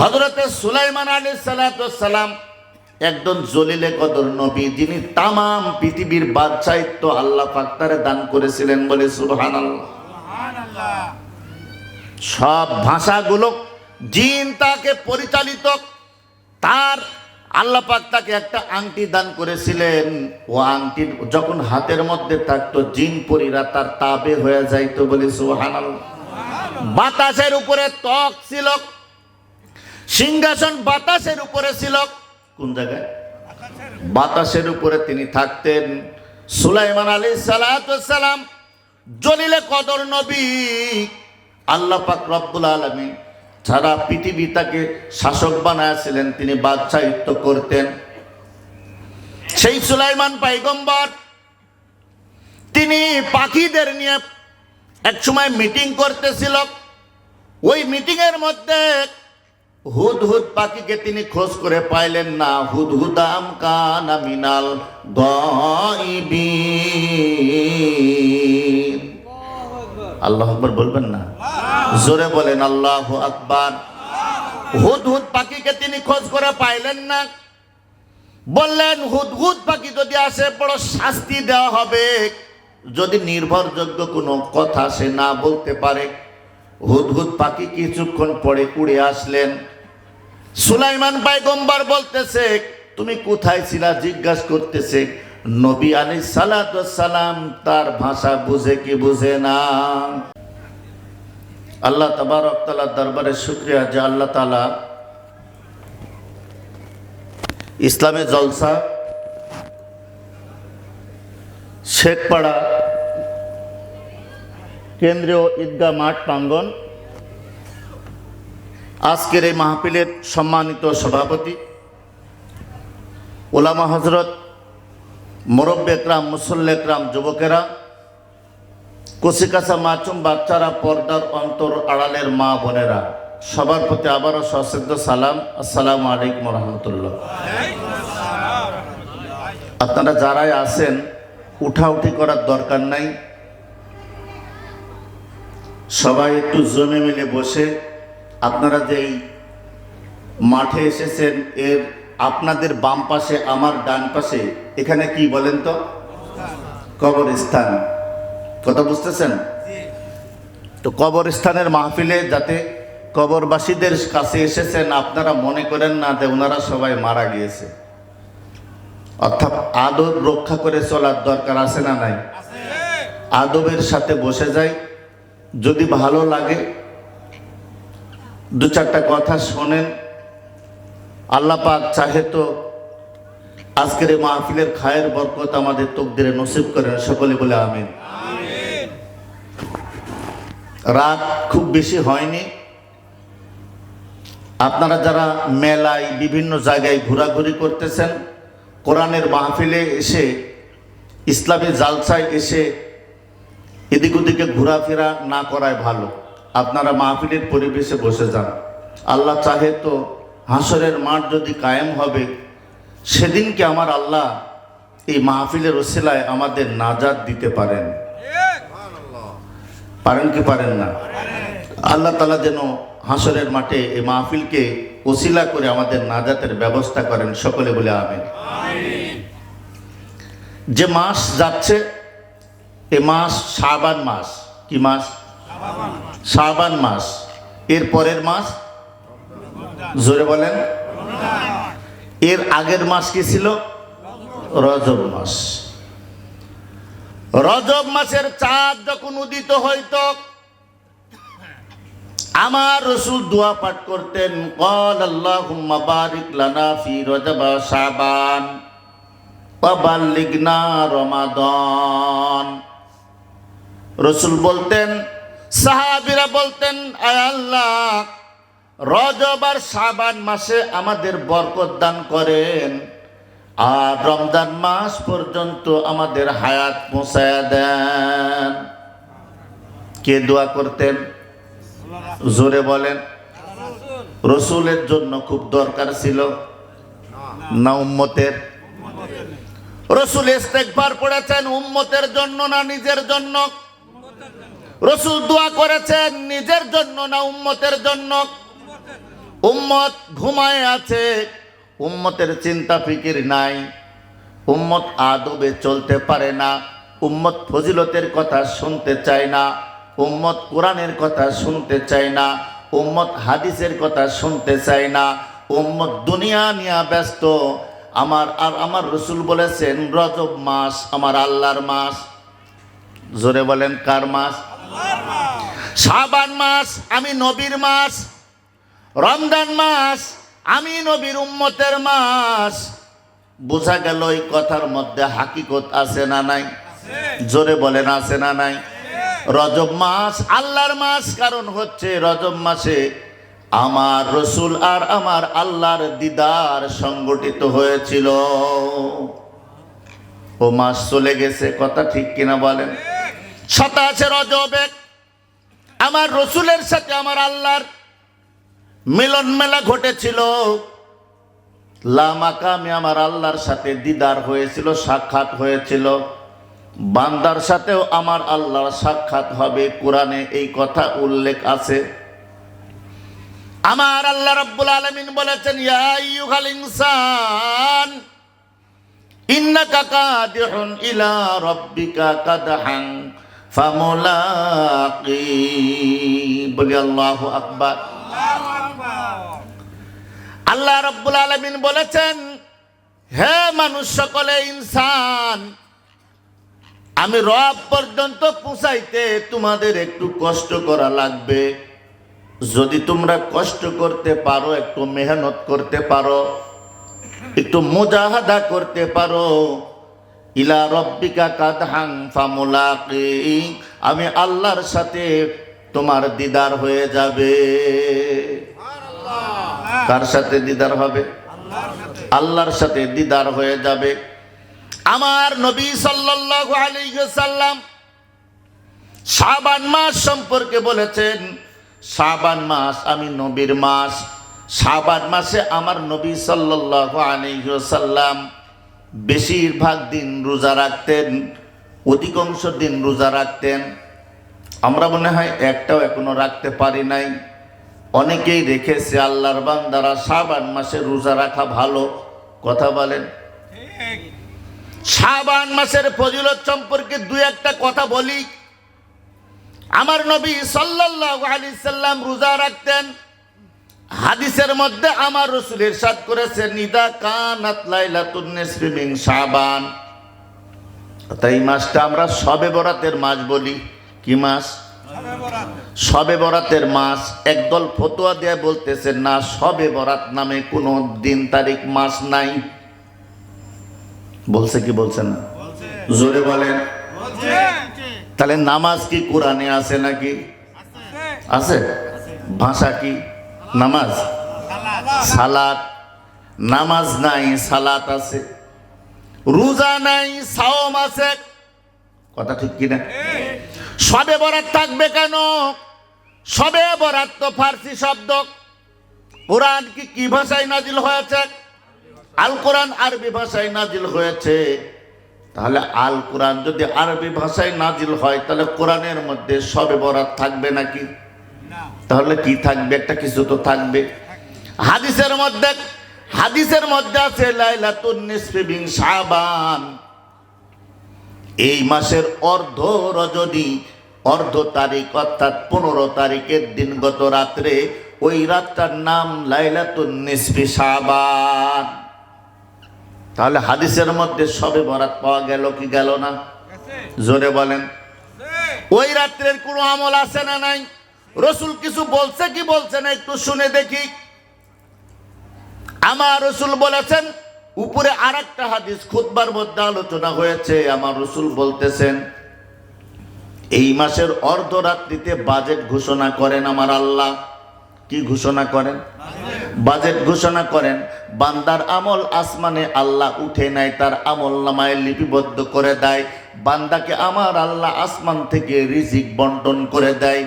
হযরতে সুলাইমান আলাইহিস সালাতু ওয়াস সালাম একজন জলিলে কদর নবী, যিনি তামাম পৃথিবীর বাদশাহিত্ব আল্লাহ পাক তারে দান করেছিলেন। বলে সুবহানাল্লাহ। সব ভাষাগুলো জিন তাকে পরিচালিত, তার আল্লাহ পাক তাকে একটা আংটি দান করেছিলেন। ও আংটি যখন হাতের মধ্যে থাকতো জিন পরীরা তার তাবে হয়ে যাইতো। বলে সুবহানাল্লাহ। বাতাসের উপরে তক ছিল, সিংহাসন বাতাসের উপরে ছিল। কোন জায়গায়? বাতাসের উপরে তিনি থাকতেন। সুলাইমান আলাইহিস সালাতু ওয়াস সালাম জলিলে কদর নবী, আল্লাহ পাক রব্বুল আলামিন সারা পৃথিবী তাকে শাসক বানাইছিলেন, তিনি বাদশাহিত্ব করতেন। সেই সুলাইমান পয়গম্বর তিনি পাখিদের নিয়ে এক সময় মিটিং করতেছিল। ওই মিটিং এর মধ্যে হুদহুদ পাখিকে তিনি খোঁজ করে পাইলেন না। হুদহুদাম কানা মিনাল গায়বিন। আল্লাহু আকবার বলবেন না? জোরে বলেন আল্লাহু আকবার। হুদহুদ পাখিকে তিনি খোঁজ করে পাইলেন না। বললেন হুদহুদ পাখি যদি আসে বড় শাস্তি দেওয়া হবে যদি নির্ভরযোগ্য কোনো কথা সে না বলতে পারে। হুদহুদ পাখি কিছুক্ষণ পরে উড়ে আসলেন। সুলাইমান পয়গম্বর বলতেছে তুমি কোথায় ছিলা জিজ্ঞাসা করতেছে। নবী আলাইহিস সালাতু ওয়াস সালাম তার ভাষা বুঝে কি বুঝে না। আল্লাহ তাবারক তাআলার দরবারে শুকরিয়া যে আল্লাহ তাআলা ইসলামে জলসা শেখপাড়া কেন্দ্রীয় ঈদগাহ মাঠ প্রাঙ্গণ আজকের এই মাহফিলের সম্মানিত সভাপতি ওলামা হযরত, মুরব্বি একরাম, মুসল্লি একরাম, যুবকেরা, কচিকাঁচা মাসুম বাচ্চারা, পর্দার অন্তর আড়ালের মা বোনেরা, সবার প্রতি আবারও সশ্রদ্ধ সালাম। আসসালামু আলাইকুম ওয়া রাহমাতুল্লাহ। আপনারা যারাই আছেন উঠাউঠি করার দরকার নাই, সবাই একটু জমে মিলে বসে আপনারা যেই মাঠে এসেছেন এর আপনাদের বাম পাশে আমার ডান পাশে এখানে কি বলেন তো? কবরস্থান। কথা বুঝতেছেন তো? কবরস্থানের মাহফিলে যাতে কবরবাসীদের কাছে এসেছেন আপনারা মনে করেন না যে ওনারা সবাই মারা গিয়েছে। অর্থাৎ আদব রক্ষা করে চলার দরকার আছে না নাই? আদবের সাথে বসে যাই, যদি ভালো লাগে দু চারটা কথা শোনেন। আল্লাহ পাক চাহে তো আজকের এই মাহফিলের খায়ের বরকত আমাদের তকদিরে নসিব করেন। সকলে বলে আমিন। রাত খুব বেশি হয়নি। আপনারা যারা মেলায় বিভিন্ন জায়গায় ঘোরাঘুরি করতেছেন, কোরআনের মাহফিলে এসে, ইসলামী জালসায় এসে এদিক ওদিকে ঘোরাফেরা না করাই ভালো। আপনারা মাহফিলের পরিবেশে বসে যান। আল্লাহ চাহে তো হাসরের মাঠ যদি কায়েম হবে সেদিনকে আমার আল্লাহ এই মাহফিলের ওসিলায় আমাদের নাজাত দিতে পারেন। পারেন কি পারেন না? আল্লাহ তাআলা যেন হাসরের মাঠে এই মাহফিলকে ওসিলা করে আমাদের নাজাতের ব্যবস্থা করেন। সকলে বলে আমিন। যে মাস যাচ্ছে এ মাস শাবান মাস। কি মাস? শাবান মাস। এর পরের মাস জোরে বলেন। এর আগের মাস কি ছিল? রজব মাস। রজব মাসের চাঁদ যখন উদিত হইত আমার রাসূল দোয়া পাঠ করতেন, ক্বাল আল্লাহুম্মা বারিক লানা ফি রজব শাবান ওয়া বাল্লিগনা রমাদান। রাসূল বলতেন, সাহাবীরা বলতেন, আয় আল্লাহ রজব আর শাবান মাসে আমাদের বরকত দান করেন আর রমজান মাস পর্যন্ত আমাদের হায়াত পৌঁছায়া দেন। কে দোয়া করতেন? জোরে বলেন। রাসূলের জন্য খুব দরকার ছিল না উম্মতের? রাসূল ইস্তেগফার পড়েছেন উম্মতের জন্য না নিজের জন্য? রাসূল দোয়া করেছেন নিজের জন্য না উম্মতের জন্য? উম্মত ঘুমায় আছে, উম্মতের চিন্তা ফিকির নাই, উম্মত আদবে চলতে পারে না, উম্মত ফজিলতের কথা শুনতে চায় না, উম্মত কোরআনের কথা শুনতে চায় না, উম্মত হাদিসের কথা শুনতে চায় না, উম্মত দুনিয়া নিয়ে ব্যস্ত। আমার রসুল বলেছেন রজব মাস আমার আল্লাহর মাস। জোরে বলেন কার মাস? শাবান মাস আমি নবীর মাস, রমজান মাস আমি নবীর উম্মতের মাস। বোঝা গেল এই কথার মধ্যে হাকিকত আছে না নাই? জোরে বলেন আছে না নাই? রজব মাস আল্লাহর মাস, কারণ হচ্ছে রজব মাসে আমার রসুল আর আমার আল্লাহর দিদার সংগঠিত হয়েছিল। ও মাস চলে গেছে, কথা ঠিক কিনা বলেন? 27 রজবে আমার রসুলের সাথে আমার আল্লাহর মিলন মেলা ঘটেছিল। লামাকামে আমার আল্লাহর সাথে দিদার হয়েছিল, সাক্ষাৎ হয়েছিল। বান্দার সাথেও আমার আল্লাহর সাক্ষাৎ হবে, কোরআনে এই কথা উল্লেখ আছে। আমার আল্লাহ রাব্বুল আলামিন বলেছেন ইয়া আইয়ুহাল ইনসান ইন্নাকা কাদিহুন ইলা রাব্বিকা কাদহান ফামুলাকি। বলি আল্লাহু আকবার। আল্লাহ রাব্বুল আলামিন বলেছেন হে মানুষ সকলে, ইনসান, আমি রব পর্যন্ত পৌঁছাইতে তোমাদের একটু কষ্ট করা লাগবে। যদি তোমরা কষ্ট করতে পারো, একটু মেহনত করতে পারো, একটু মুজাহাদা করতে পারো, ইলা রব্বিকা কাদহান ফামুলাকি, আমি আল্লাহর সাথে তোমার দিদার হয়ে যাবে। কার সাথে দিদার হবে? আল্লাহর সাথে দিদার হয়ে যাবে। আমার নবী সাল্লাল্লাহু আলাইহি ওয়াসাল্লাম শাবান মাস সম্পর্কে বলেছেন শাবান মাস আমি নবীর মাস। শাবান মাসে আমার নবী সাল্লাল্লাহু আলাইহি ওয়াসাল্লাম বেশিরভাগ দিন রোজা রাখতেন, অধিকাংশ দিন রোজা রাখতেন। আমরা মনে হয় একটাও এখনো রাখতে পারি নাই, অনেকেই রেখেছে। আল্লাহর বান্দারা শাবান মাসে রোজা রাখা ভালো, কথা বলেন। শাবান মাসের ফজিলত সম্পর্কে দুই একটা কথা বলি। আমার নবী সাল্লাল্লাহু আলাইহি সাল্লাম রোজা রাখতেন। হাদিসের মধ্যে আমার রাসূল ইরশাদ করেছেন ইদা কানাত লাইলাতুন নিসফি মিন শাবান। তাই মাসটা আমরা শবে বরাতের মাস বলি। কি মাস? শবে বরাতের মাস। একদল ফতোয়া দিয়ে বলতেছেন না, শবে বরাত নামে কোনো দিন তারিখ মাস নাই। বলছে কি বলছেন না? জোরে বলেন। তাহলে নামাজ কি কোরআনে আছে নাকি? আছে। ভাষা কি? নামাজ, সালাত। নামাজ নাই, সালাত আছে। রোজা নাই, সাওম আছে। কথা ঠিক কিনা? শবে বরাত থাকবে কেন? শবে বরাত তো ফার্সি শব্দ। কোরআন কি ভাষায় নাজিল হয়েছে? আল কোরআন আরবি ভাষায় নাজিল হয়েছে। তাহলে আল কোরআন যদি আরবি ভাষায় নাজিল হয়, তাহলে কোরআনের মধ্যে শবে বরাত থাকবে নাকি? তাহলে কি থাকবে? একটা কিছু তো থাকবে। হাদিসের মধ্যে আছে লাইলাতুন নিসফি মিন শাবান। এই মাসের অর্ধ রজনী, অর্ধ তারিখ অর্থাৎ 15 তারিখের দিন গত রাত্রে, ওই রাতটার নাম লাইলাতুন নিসফি শাবান। তাহলে হাদিসের মধ্যে শবে বরাত পাওয়া গেল কি গেল না? জোরে বলেন। ওই রাত্রের কোনো আমল আছে না নাই? রসুল কিছু বলছে কি বলছে না একটু শুনে দেখি। আমার রসুল বলেছেন, উপরে আরেকটা হাদিস খুতবার মধ্যে আলোচনা হয়েছে। আমার রসুল বলতেছেন এই মাসের অর্ধরাত্রিতে বাজেট ঘোষণা করেন আমার আল্লাহ। কি ঘোষণা করেন? বাজেট ঘোষণা করেন। বান্দার আমল আসমানে আল্লাহ উঠে নেয়, তার আমল নামায় লিপিবদ্ধ করে দেয়। বান্দাকে আমার আল্লাহ আসমান থেকে রিজিক বন্টন করে দেয়,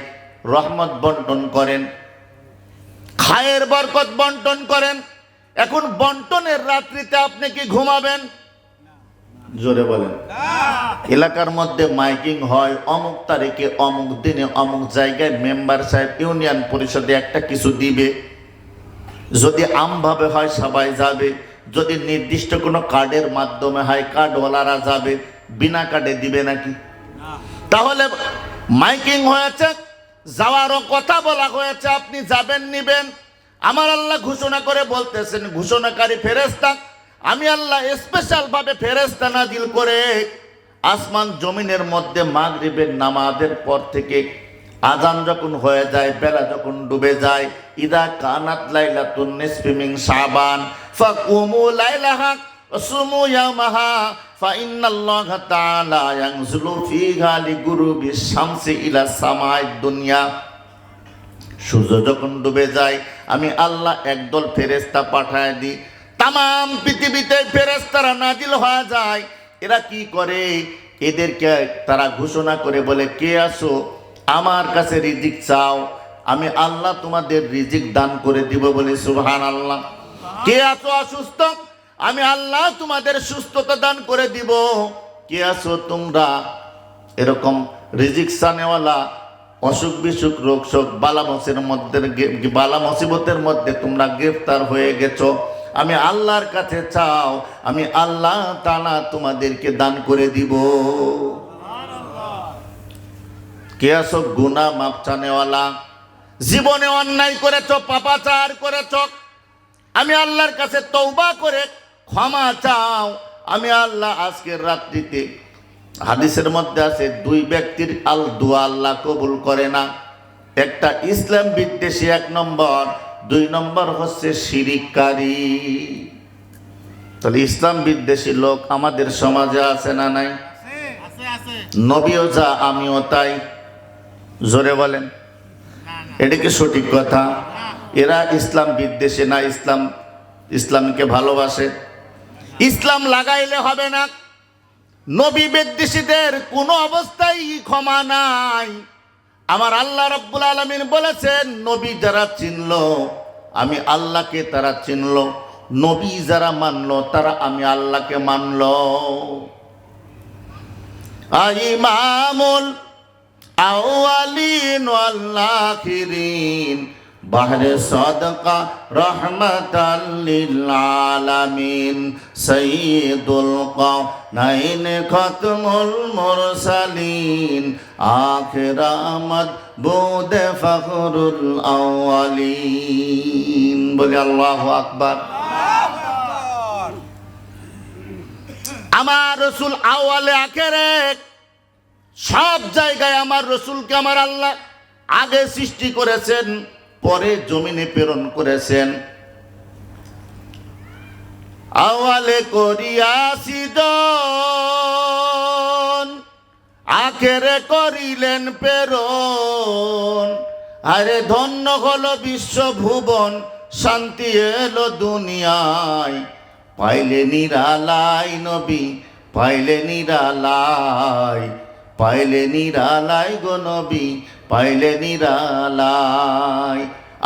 রহমত বন্টন করেন, খায়ের বরকত বন্টন করেন। এখন বন্টনের রাত্রিতে আপনি কি ঘুমাবেন? জোরে বলেন। এলাকার মধ্যে মাইকিং হয়, অমুক তারিখে অমুক দিনে অমুক জায়গায় মেম্বার সাহেব ইউনিয়ন পরিষদে একটা কিছু দিবে। যদি আমভাবে হয় সবাই যাবে, যদি নির্দিষ্ট কোনো কার্ডের মাধ্যমে হয় কার্ডওয়ালারা যাবে, বিনা কার্ডে দিবে নাকি? তাহলে মাইকিং হয়েছে, যাওয়ারও কথা বলা হয়েছে, আপনি যাবেন নিবেন। আমার আল্লাহ ঘোষণা করে বলতেছেন, ঘোষণাকারী ফেরেশতা আমি আল্লাহ স্পেশাল ভাবে ফেরেশতা নাজিল করে আসমান জমিনের মধ্যে মাগরিবের নামাজের পর থেকে আজান যখন হয়ে যায়, বেলা যখন ডুবে যায়, ইদা কানাত লাইলাতুন নিসফি মিন শাবান ফাকুমু লাইলাহা ওয়াসুমু ইয়ামাহা ফাইন্নাল্লাহা তাআলা ইয়ানজিলু ফীহা লিগুরুবিশ শামসি ইলা সামাঈদ দুনিয়া। সূর্য যখন ডুবে যায় আমি আল্লাহ একদল ফেরেশতা পাঠায় দিই, তাম পৃথিবীতে ফেরেশতারা নাজিল হয়ে যায়। এরা কি করে? এদেরকে তারা ঘোষণা করে বলে, কে আসো আমার কাছে রিজিক চাও, আমি আল্লাহ তোমাদের রিজিক দান করে দিব। বলে সুবহানাল্লাহ। কে আছো অসুস্থ, আমি আল্লাহ তোমাদের সুস্থতা দান করে দিব। কে আছো তোমরা এরকম রিজিক চানেওয়ালা, অসুখ বিসুখ রোগ শোক বালা মুসিবতের মধ্যে তোমরা গ্রেফতার হয়ে গেছো, আমি আল্লাহর কাছে চাও, আমি আল্লাহ তাআলা তোমাদেরকে দান করে দিব। কে আছো গুনাহ মাফ চানেওয়ালা, জীবনে অন্যায় করেছো, পাপাচার করেছো, আমি আল্লাহর কাছে তওবা করে ক্ষমা চাও, আমি আল্লাহ আজকের রাত্রিতে, হাদিসের মধ্যে আছে দুই ব্যক্তির দোয়া আল্লাহ কবুল করে না। একটা ইসলাম বিদ্বেষী 1 নম্বর, 2 নম্বর হচ্ছে শিরিককারী। তাহলে ইসলাম বিদ্বেষী লোক আমাদের সমাজে আছে না নাই? নবীও যা আমিও তাই। জোরে বলেন, এটা কি সঠিক কথা? এরা ইসলাম বিদ্বেষী না, ইসলামকে ভালোবাসে। ইসলাম লাগাইলে হবে না, নবী বিদ্বেষীদের কোনো অবস্থায় ক্ষমা নাই। আমার আল্লাহ রাব্বুল আলামিন বলেছেন, নবী যারা চিনলো আমি আল্লাহকে তারা চিনলো, নবী যারা মানলো তারা আমি আল্লাহকে মানলো। ইমামুল আউয়ালিন ওয়াল আখিরিন বাহরে সাদকা রহমাতাল লিল আলামিন সাইয়্যিদুল কাওনাইন খাতমুল মুরসালিন আখির আহমদ বুদে ফখরুল আউয়ালিন। বলে আল্লাহু আকবার। আমার রাসূল আওয়ালে আখেরে সব জায়গায় আমার রাসূলকে আমার আল্লাহ আগে সৃষ্টি করেছেন, পরে জমিনে প্রেরণ করেছেন। আওয়ালে করিয়াছি জন, আখেরে করিলেন প্রেরণ। আরে ধন্য হলো বিশ্বভুবন, শান্তি এলো দুনিয়ায়, পাইলে নিরালাই নবী, পাইলে নিরালাই, পাইলে নিরালাই গো নবী, পাইলে নিরালাই।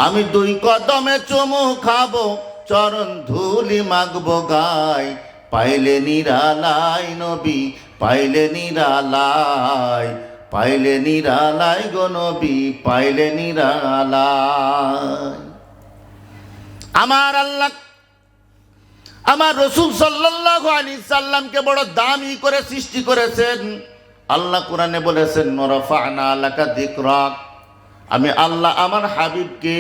আমি 2 কদমে চুমু খাবো, চরণ ধুলি মাগবো গায়, পাইলে নিরালাই নবী, পাইলে নিরালাই, পাইলে নিরালাই গো নবী, পাইলে নিরালাই। আমার আল্লাহ আমার রাসূল সাল্লাল্লাহু আলাইহি সাল্লামকে বড় দামি করে সৃষ্টি করেছেন। আল্লাহ কোরআনে বলেছেন, ওয়ারাফা'না লাকা যিকরাক, আমি আল্লাহ আমার হাবিবকে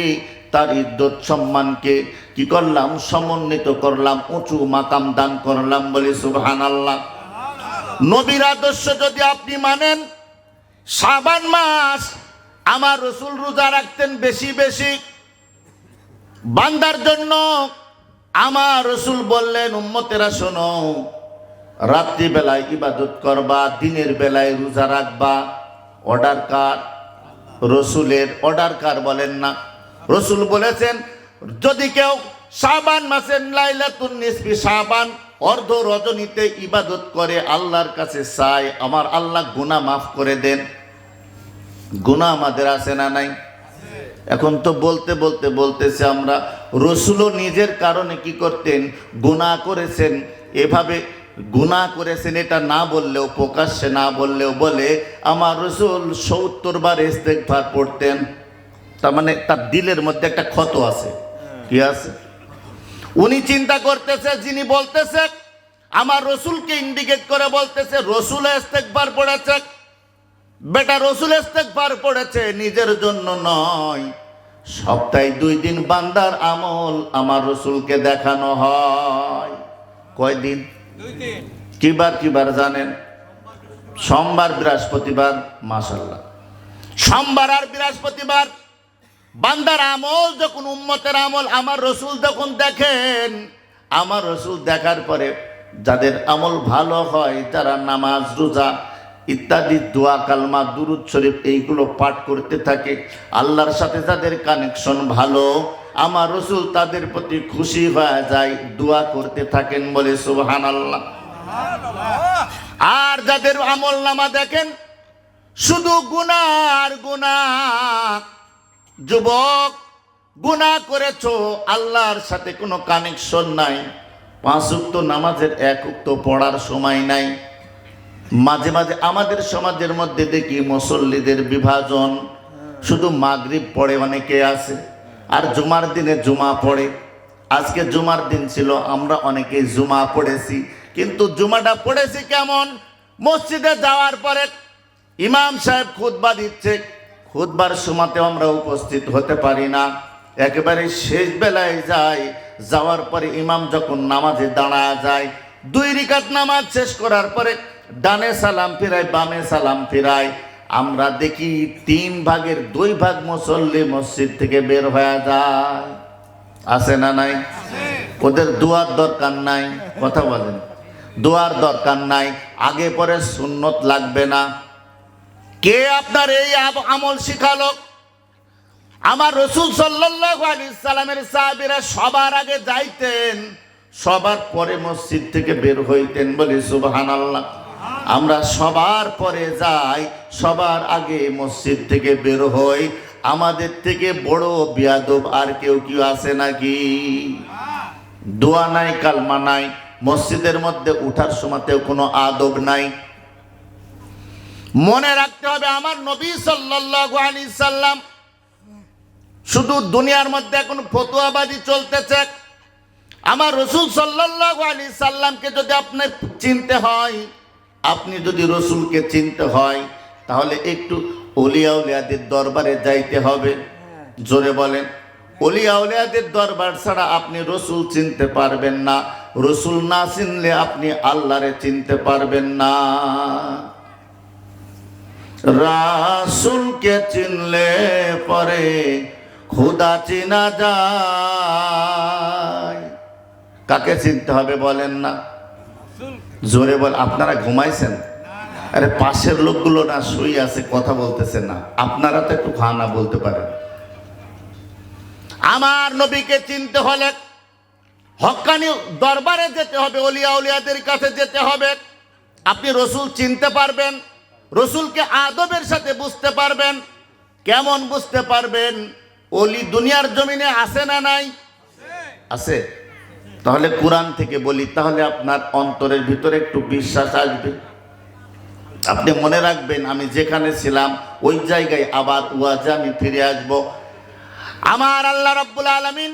তার ইজ্জত সম্মানকে কি করলাম? সমুন্নত করলাম, উঁচু মাকাম দান করলাম। বলি সুবহানাল্লাহ। নবীর আদর্শ যদি আপনি মানেন, শাবান মাস আমার রাসূল রোজা রাখতেন বেশি বেশি বান্দার জন্য। আমার রাসূল বললেন, উম্মতেরা শোনো, রাত্রি বেলায় ইবাদত করবা, দিনের বেলায় রোজা রাখবা। অর্ডার কার? রাসূলের। অর্ডার কার বলেন না? রাসূল বলেছেন, যদি কেউ শাবান মাসের লাইলাতুন নিসফি শাবান অর্ধ রজনীতে ইবাদত করে, আল্লাহর কাছে চায়, আমার আল্লাহ গুনাহ মাফ করে দেন। গুনাহ আমাদের আছে না নাই? এখন তো বলতে বলতে বলতেছে আমরা, রাসূলও নিজের কারণে কি করতেন? গুনাহ করেছেন। এভাবে গুনাহ করেছেন এটা না বললেও, প্রকাশ্যে না বললেও বলে আমার রাসূল 70 বার ইস্তেগফার পড়তেন। তার মানে তার দিলের মধ্যে একটা ক্ষত আছে। কি আছে? উনি চিন্তা করতেছে, যিনি বলতেছে আমার রসুলকে ইন্ডিকেট করে বলতেছে রসুল ইস্তেগফার পড়েছে। বেটা রসুল ইস্তেগফার পড়েছে নিজের জন্য নয়, সপ্তাহে 2 দিন বান্দার আমল আমার রসুলকে দেখানো হয়। কয়দিন? 2 দিন। কিবার জানেন? সোমবার, বৃহস্পতিবার। মাশাআল্লাহ, সোমবার আর বৃহস্পতিবার বান্দার আমল যখন, উম্মতের আমল আমার রসুল যখন দেখেন, আমার রসুল দেখার পরে যাদের আমল ভালো হয়, যারা নামাজ রোজা ইত্যাদি দোয়া কালমা দুরূদ শরীফ এইগুলো পাঠ করতে থাকে, আল্লাহর সাথে যাদের কানেকশন ভালো, আমার রসুল তাদের প্রতি খুশি হয়ে যায়, দোয়া করতে থাকেন, বলে সুবহানাল্লাহ। আর যাদের আমল নামা দেখেন শুধু গুনাহ আর গুনাহ, যুবক গুনাহ করেছো, আল্লাহর সাথে কোনো কানেকশন নাই, 5 ওয়াক্ত নামাজের 1 ওয়াক্ত পড়ার সময় নাই। মাঝে মাঝে আমাদের সমাজের মধ্যে দেখি মুসল্লিদের বিভাজন, শুধু মাগরিব পড়ে অনেকে আছে, আর জুমার দিনে জুমা পড়ে। আজকে জুমার দিন ছিল, আমরা অনেকেই জুমা পড়েছি, কিন্তু জুমাটা পড়েছি কেমন? মসজিদে যাওয়ার পরে ইমাম সাহেব খুতবা দিচ্ছে, খুতবার সময়তে আমরা উপস্থিত হতে পারি না, একেবারে শেষ বেলায় যাই। যাওয়ার পরে ইমাম যখন নামাজে দাঁড়ায় যায়, 2 রাকাত নামাজ শেষ করার পরে ডানে সালাম ফিরায়, বামে সালাম ফিরায়, আমরা দেখি 3 ভাগের 2 ভাগ মুসল্লি মসজিদ থেকে বের হয়ে যায়। আছে না নাই? ওদের দোয়ার দরকার নাই, কথা বলেন, দোয়ার দরকার নাই, আগে পরে সুন্নত লাগবে না। কে আপনার এই আমল শিখালো? আমার রসুল সাল্লাল্লাহু আলাইহি সাল্লামের সাহাবীরা সবার আগে যাইতেন, সবার পরে মসজিদ থেকে বের হইতেন, বলি সুবহানাল্লাহ। আমরা সবার পরে যাই, সবার আগে মসজিদ থেকে বের হই। আমাদের থেকে বড় বিয়াদব আর কেউ আছে নাকি? দোয়া নাই, কালমা নাই, মসজিদের মধ্যে উঠার সময়তেও কোনো আদব নাই। মনে রাখতে হবে আমার নবী সাল্লাল্লাহু আলাইহি সাল্লাম, শুধু দুনিয়ার মধ্যে এখন ফতোয়াবাজি চলতেছে। আমার রসুল সাল্লাল্লাহু আলাইহি সাল্লামকে যদি আপনি চিনতে হয়, আপনি যদি রসুলকে চিনতে হয়, তাহলে একটু ওলিয়া উলিয়াদের দরবারে যাইতে হবে। জোরে বলেন, ওলিয়া উলিয়াদের দরবার ছাড়া আপনি রসুল চিনতে পারবেন না। রসুল না চিনলে আপনি আল্লাহরে চিনতে পারবেন না। রাসূলকে চিনলে পরে খোদা চিনা যায়। কাকে চিনতে হবে বলেন না? জোরে বল। আপনারা ঘুমাইছেন? আরে পাশের লোকগুলো না শুয়ে আছে, কথা বলতেছে না, আপনারা তো একটু খানা বলতে পারেন। আমার নবীকে চিনতে হলে হক্কানি দরবারে যেতে হবে, ওলিয়া উলিয়াদের কাছে যেতে হবে। আপনি রসুল চিনতে পারবেন, রসুলকে আদবের সাথে বুঝতে পারবেন। কেমন বুঝতে পারবেন? ওলি দুনিয়ার জমিনে আছে না নাই? আছে। তাহলে কোরআন থেকে বলি, তাহলে আপনার অন্তরের ভিতরে একটু বিশ্বাস আসবে। আপনি মনে রাখবেন, আমি যেখানে ছিলাম ওই জায়গায় আবার ওয়াজে আমি ফিরে আসব। আমার আল্লাহ রাব্বুল আলামিন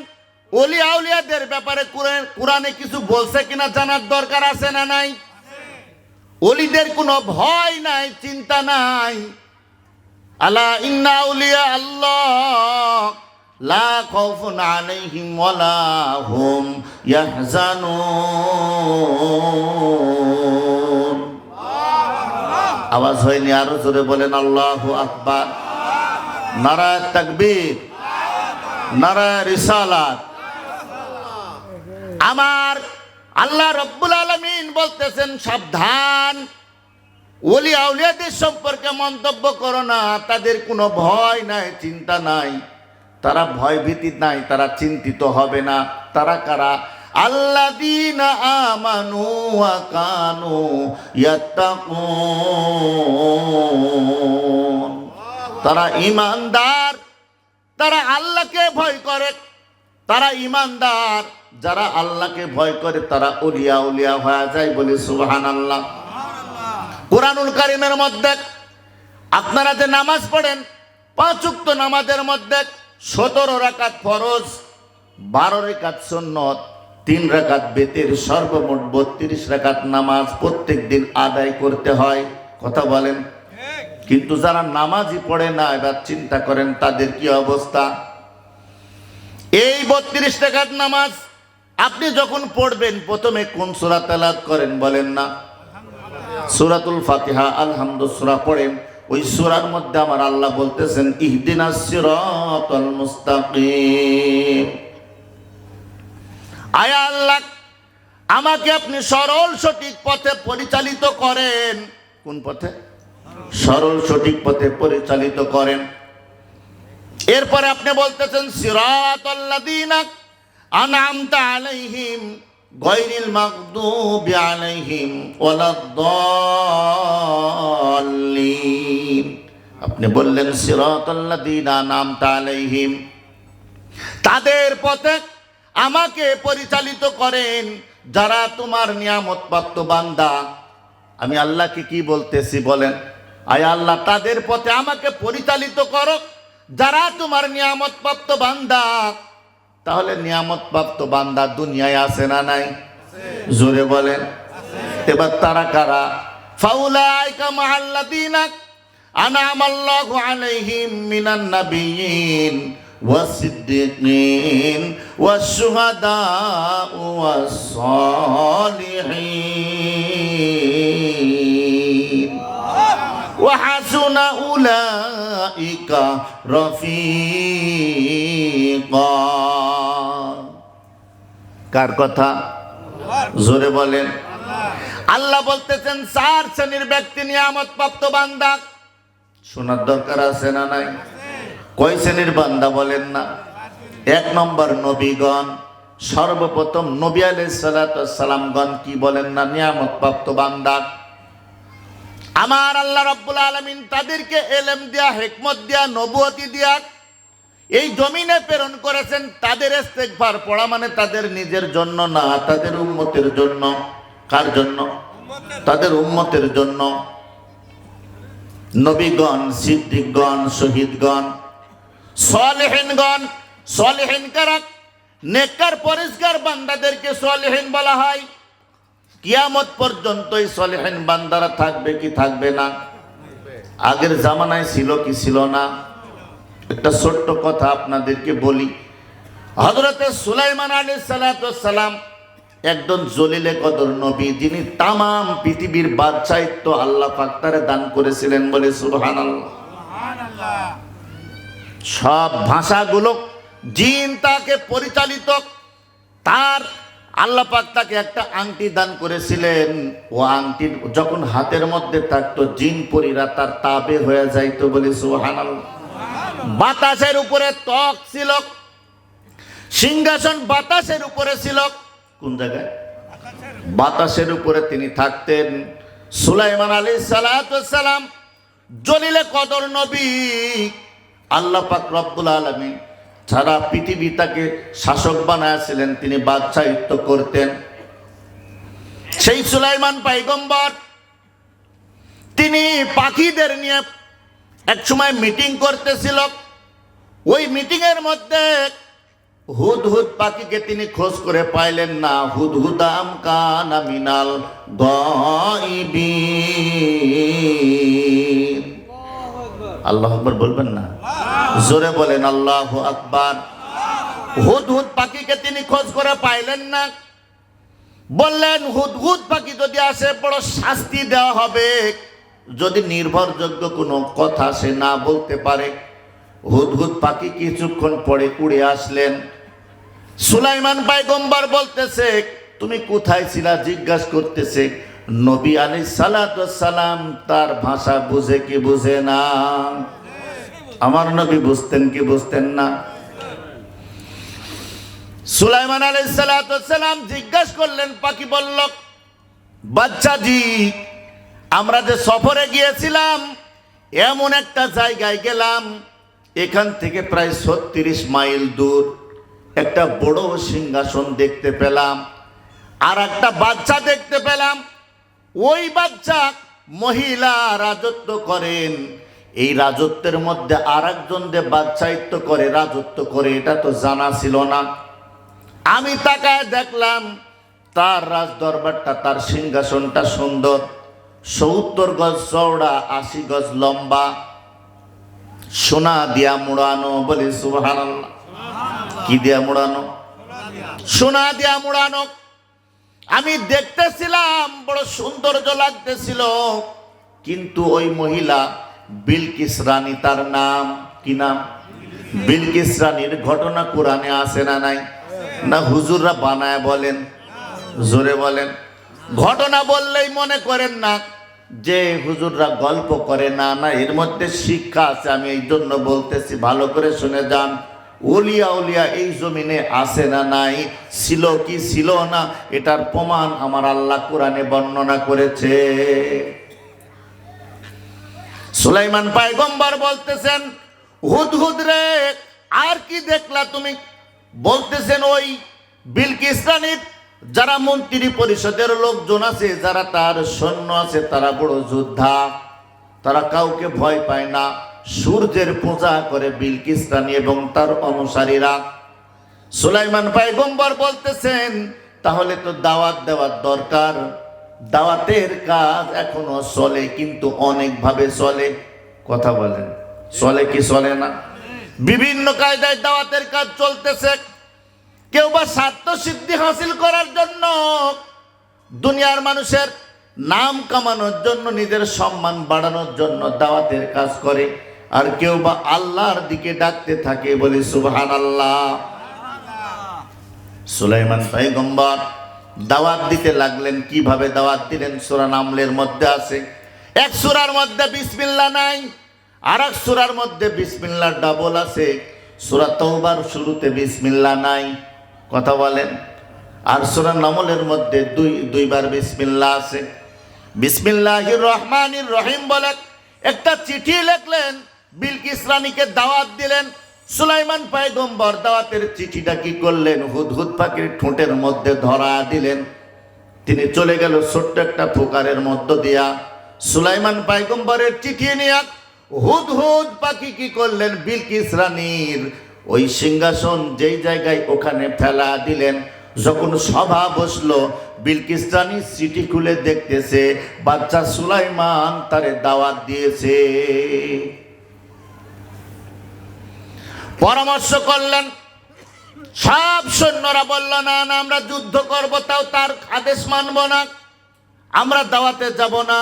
ওলি আউলিয়াদের ব্যাপারে কোরআনে কিছু বলছে কিনা জানার দরকার আছে না নাই? ওলিদের কোনো ভয় নাই, চিন্তা নাই। আলা ইন্না আউলিয়া আল্লাহ লা খাউফুন আলাইহিম ওয়ালা হুম ইয়াহজানুন। আওয়াজ হয়নি, আরো জোরে বলেন আল্লাহু আকবার। নারায়ে তাকবীর, নারায়ে রিসালাত। আমার আল্লাহ রাব্বুল আলামিন বলতেছেন, সাবধান, ওলি আউলিয়াদের সম্পর্কে মন্তব্য করো না। তাদের কোনো ভয় নাই, চিন্তা নাই, তারা ভয় ভীতি নাই, তারা চিন্তিত হবে না। তারা কারা? আল্লাযীনা আমানু ওয়া কানু ইয়াত্তাকুন। তারা ঈমানদার, তারা আল্লাহকে ভয় করে, তারা ঈমানদার। যারা আল্লাহকে ভয় করে তারা ওলিয়া উলিয়া হয়ে যায়, বলে সুবহানাল্লাহ। কুরআনুল কারীমের মধ্যে আপনারা যে নামাজ পড়েন, 5 ওয়াক্ত নামাজের মধ্যে 17 রাকাত ফরজ, 12 রাকাত সুন্নত, 3 রাকাত বেতের, সর্বমোট 32 রাকাত নামাজ প্রত্যেক দিন আদায় করতে হয়। কথা বলেন। কিন্তু যারা নামাজই পড়ে না, এবার চিন্তা করেন তাদের কি অবস্থা। এই 32 রাকাত নামাজ আপনি যখন পড়বেন প্রথমে কোন সূরা তেলাওয়াত করেন বলেন না? সূরাতুল ফাতিহা, আলহামদু সূরা পড়েন। ওই সূরার মধ্যে আমার আল্লাহ বলতেছেন ইহদিনাস সিরাতাল মুস্তাকিম। আয় আল্লাহ, আমাকে আপনি সরল সঠিক পথে পরিচালিত করেন। কোন পথে? সরল সঠিক পথে পরিচালিত করেন। এরপরে আপনি বলতেছেন সিরাতাল্লাযীনা আনআমতা আলাইহিম গায়রিল মাগদুবি আলাইহিম ওয়ালাদ-দাল্লিন। আপনি বললেন সিরাতাল্লাযীনা আনআমতা আলাইহিম, তাদের পথে আমাকে পরিচালিত করেন যারা তোমার নিয়ামতপ্রাপ্ত বান্দা। আমি আল্লাহকে কি বলতেছি বলেন? আয় আল্লাহ, তাদের পথে আমাকে পরিচালিত করো যারা তোমার নিয়ামতপ্রাপ্ত বান্দা। তাহলে নিয়ামতপ্রাপ্ত বান্দা দুনিয়ায় আছে না নাই? জোরে বলেন। এবার তারা কারা? ফাউলাইকা মাআল্লাযীনা আনআমাল্লাহু আলাইহিম মিনান নাবিয়্যিন ওয়াস-সিদ্দীকিন ওয়াশ-শুহাদা ওয়াস-সালিহিন ওয়া হাসুনা উলাইকা রফিকা। কার কথা? জোরে বলেন। আল্লাহ বলতেছেন 4 শ্রেণীর ব্যক্তি নিয়ামত প্রাপ্ত বান্দা। শোনার দরকার আছে না নাই? কয় শ্রেণীর বান্দা বলেন না? 1 নম্বর নবীগণ। সর্বপ্রথম নবী আলাইহিস সালাতু ওয়াস সালামগণ কি বলেন না? নিয়ামত প্রাপ্ত বান্দা। আমার আল্লাহ রাব্বুল আলামিন তাদেরকে ইলম দিয়া, হিকমত দিয়া, নবুয়তি দিয়া এই জমিনে প্রেরণ করেছেন। তাদের ইস্তেগফার পড়া মানে তাদের নিজের জন্য না, তাদের উম্মতের জন্য। কার জন্য? তাদের উম্মতের জন্য। নবীগণ, সিদ্দিকগণ, শহীদগণ, সালেহিনগণ। সালেহিন কারা? নেককার পরিষ্কার বান্দাদেরকে সালেহিন বলা হয়। কিয়ামত পর্যন্ত এই সালেহিন বান্দারা থাকবে কি থাকবে না? আগের জামানায় ছিল কি ছিল না? একটা ছোট্ট কথা আপনাদেরকে বলি। হযরতে সুলাইমান আলাইহিস সালাতু ওয়াস সালাম একজন জলিলে কদর নবী, যিনি তামাম পৃথিবীর বাদশাহিত্ব আল্লাহ পাক তারে দান করেছিলেন। বলে সুবহানাল্লাহ। সব ভাষাগুলো জিন তাকে পরিচালিত। তার আল্লাহ পাক তাকে একটা আংটি দান করেছিলেন। ও আংটি যখন হাতের মধ্যে থাকতো জিন পরীরা তার তাবে হয়ে যাইতো। বলে সুবহানাল্লাহ। বাতাসের উপরে তক ছিল, সিংহাসন বাতাসের উপরে ছিল। কোন জায়গায়? বাতাসের উপরে তিনি থাকতেন। সুলাইমান আলাইহিস সালাতু ওয়াস সালাম জলিলে কদর নবী। আল্লাহ পাক রব্বুল আলামিন সারা পৃথিবী তাকে শাসক বানাইছিলেন, তিনি বাদশাহিত্ব করতেন। সেই সুলাইমান পয়গম্বর তিনি পাখিদের নিয়ে এক সময় মিটিং করতেছিল। ওই মিটিং এর মধ্যে হুদহুদ পাখিকে তিনি খোঁজ করে পাইলেন না। হুদহুদাম কানা মিনাল গায়বিন। আল্লাহু আকবার বলবেন না? জোরে বলেন আল্লাহু আকবার। হুদহুদ পাখিকে তিনি খোঁজ করে পাইলেন না। বললেন হুদহুদ পাখি যদি আসে বড় শাস্তি দেওয়া হবে যদি নির্ভরযোগ্য কোনো কথা সে না বলতে পারে। হুদহুদ পাখি কিছুক্ষণ পরে উড়ে আসলেন। সুলাইমান পয়গম্বর বলতেছে তুমি কোথায় ছিলা জিজ্ঞাসা করতেছে। নবী আলাইহিস সালাতু ওয়াস সালাম তার ভাষা বুঝে কি বুঝে না? আমার নবী বুঝতেন কি বুঝতেন না? সুলাইমান আলাইহিস সালাতু ওয়াস সালাম জিজ্ঞাসা করলেন। পাখি বলল বাচ্চাজি, আমরা যে সফরে গিয়েছিলাম এমন একটা জায়গায় গেলাম, এখান থেকে প্রায় 36 মাইল দূর একটা বড় সিংহাসন দেখতে পেলাম, আর একটা বাচ্চা দেখতে পেলাম। ওই বাচ্চা মহিলা রাজত্ব করেন। এই রাজত্বের মধ্যে আর একজন যে বাদশাহিত্ব করে, রাজত্ব করে, এটা তো জানা ছিল না। আমি তাকায় দেখলাম তার রাজ দরবারটা, তার সিংহাসনটা সুন্দর, 70 গজ চওড়া, 80 গজ লম্বা, সোনা দিয়া মুড়ানো। বলি সুবহানাল্লাহ। কি দিয়া মুড়ানো? সোনা দিয়া মুড়ানো। আমি দেখতেছিলাম, বড় সৌন্দর্য লাগতেছিল। কিন্তু ওই মহিলা বিলকিস রানী, তার নাম কি নাম? বিলকিস রানীর ঘটনা কোরআনে আছে না নাই? না হুজুররা বানায় বলেন? জোরে বলেন। ঘটনা বললেই মনে করেন না যে হুজুররা গল্প করে, না না, এর মধ্যে শিক্ষা আছে। আমি এই জন্য বলতেছি, ভালো করে শুনে যান। ওলিয়া উলিয়া এই জমিনে আছে না নাই, ছিল কি ছিল না, এটার প্রমাণ আমার আল্লাহ কোরআনে বর্ণনা করেছে। সুলাইমান পয়গম্বর বলতেছেন, হুদহুদ রে, আর কি দেখলা তুমি? বলতেছেন, ওই বিলকিস রানীর যারা মন্ত্রী পরিষদের লোকজন আছে, যারা তার সৈন্য আছে, তারা বড় যোদ্ধা, তারা কাউকে ভয় পায় না, সূর্যের পূজা করে বিলকিস রানী এবং তার অনুসারীরা। সুলাইমান পয়গম্বর বলতেছেন, তাহলে তো দাওয়াত দেওয়ার দরকার। দাওয়াতের কাজ এখনো চলে, কিন্তু অনেকভাবে চলে। কথা বলেন, চলে কি চলে না? বিভিন্ন কায়দায় দাওয়াতের কাজ চলতেছে। কেউ বা স্বার্থ সিদ্ধি হাসিল করার জন্য, দুনিয়ার মানুষের নাম কামানোর জন্য, নিজের সম্মান বাড়ানোর জন্য দাওয়াতের কাজ করে। আর কেউ বা আল্লাহর দিকে ডাকতে থাকে। বলি সুবহানাল্লাহ। সুলাইমান পয়গম্বর দাওয়াত দিতে লাগলেন। কিভাবে দাওয়াত দিলেন? সূরা নামলের মধ্যে আছে। এক সূরার মধ্যে বিসমিল্লাহ নাই, আর এক সূরার মধ্যে বিসমিল্লাহ ডাবল আছে। সূরা তাওবার শুরুতে বিসমিল্লাহ নাই। কথা বলেন। আর সূরা নামলের মধ্যে দুইবার বিসমিল্লাহ আছে। বিসমিল্লাহির রহমানির রহিম বলে একটা চিঠি লিখলেন, বিলকিস রানীকে দাওয়াত দিলেন। সুলাইমান পয়গম্বর দাওয়াতের চিঠিটা কি করলেন? হুদহুদ পাখির ঠোঁটের মধ্যে ধরা দিলেন। তিনি চলে গেল ছোট্ট একটা ফুকারের মধ্য দিয়া। সুলাইমান পয়গম্বরের চিঠি নিয়ে হুদহুদ পাখি কি করলেন? বিলকিস রানীর ওই সিংহাসন যেই জায়গায়, ওখানে ফেলা দিলেন। যখন সভা বসলো, বিলকিস রানী চিঠি খুলে দেখতেছে বাচ্চা সুলাইমান তারে দাওয়াত দিয়েছে। পরামর্শ করলেন। সব সৈন্যরা বলল, না না, আমরা যুদ্ধ করব, তাও তার আদেশ মানব না, আমরা দাওয়াতে যাব না।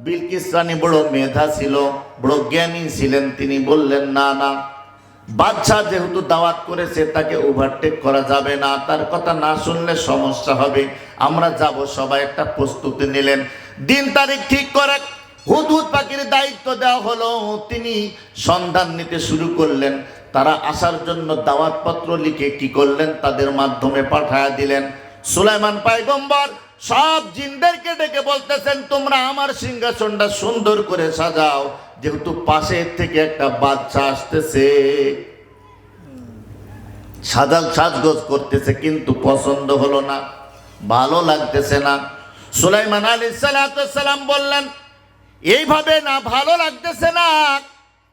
বিলকিস রানী বড় মেধা ছিল, বড় জ্ঞানী ছিলেন। তিনি বললেন, না না, বাদশা যেহেতু দাওয়াত করেছে, তাকে ওভারটেক করা যাবে না, তার কথা না শুনলে সমস্যা হবে, আমরা যাব। সবাই একটা প্রস্তুতি নিলেন। দিন তারিখ ঠিক করে হুদহুদ পাখির দায়িত্ব দেওয়া হলো। তিনি সন্ধান নিতে শুরু করলেন। তারা আসার জন্য দাওয়াতপত্র লিখে কি করলেন? তাদের মাধ্যমে পাঠায় দিলেন। সুলাইমান পয়গম্বর সব জিনদেরকে ডেকে বলতেছেন, তোমরা আমার সিংহাসনটা সুন্দর করে সাজাও, যেহেতু পাশে থেকে একটা বাদশা আসতেছে। সাজগোজ করতেছে, কিন্তু পছন্দ হলো না, ভালো লাগতেছে না। সুলাইমান আলাইহিস সালাম বললেন, এইভাবে না, ভালো লাগতেছে না,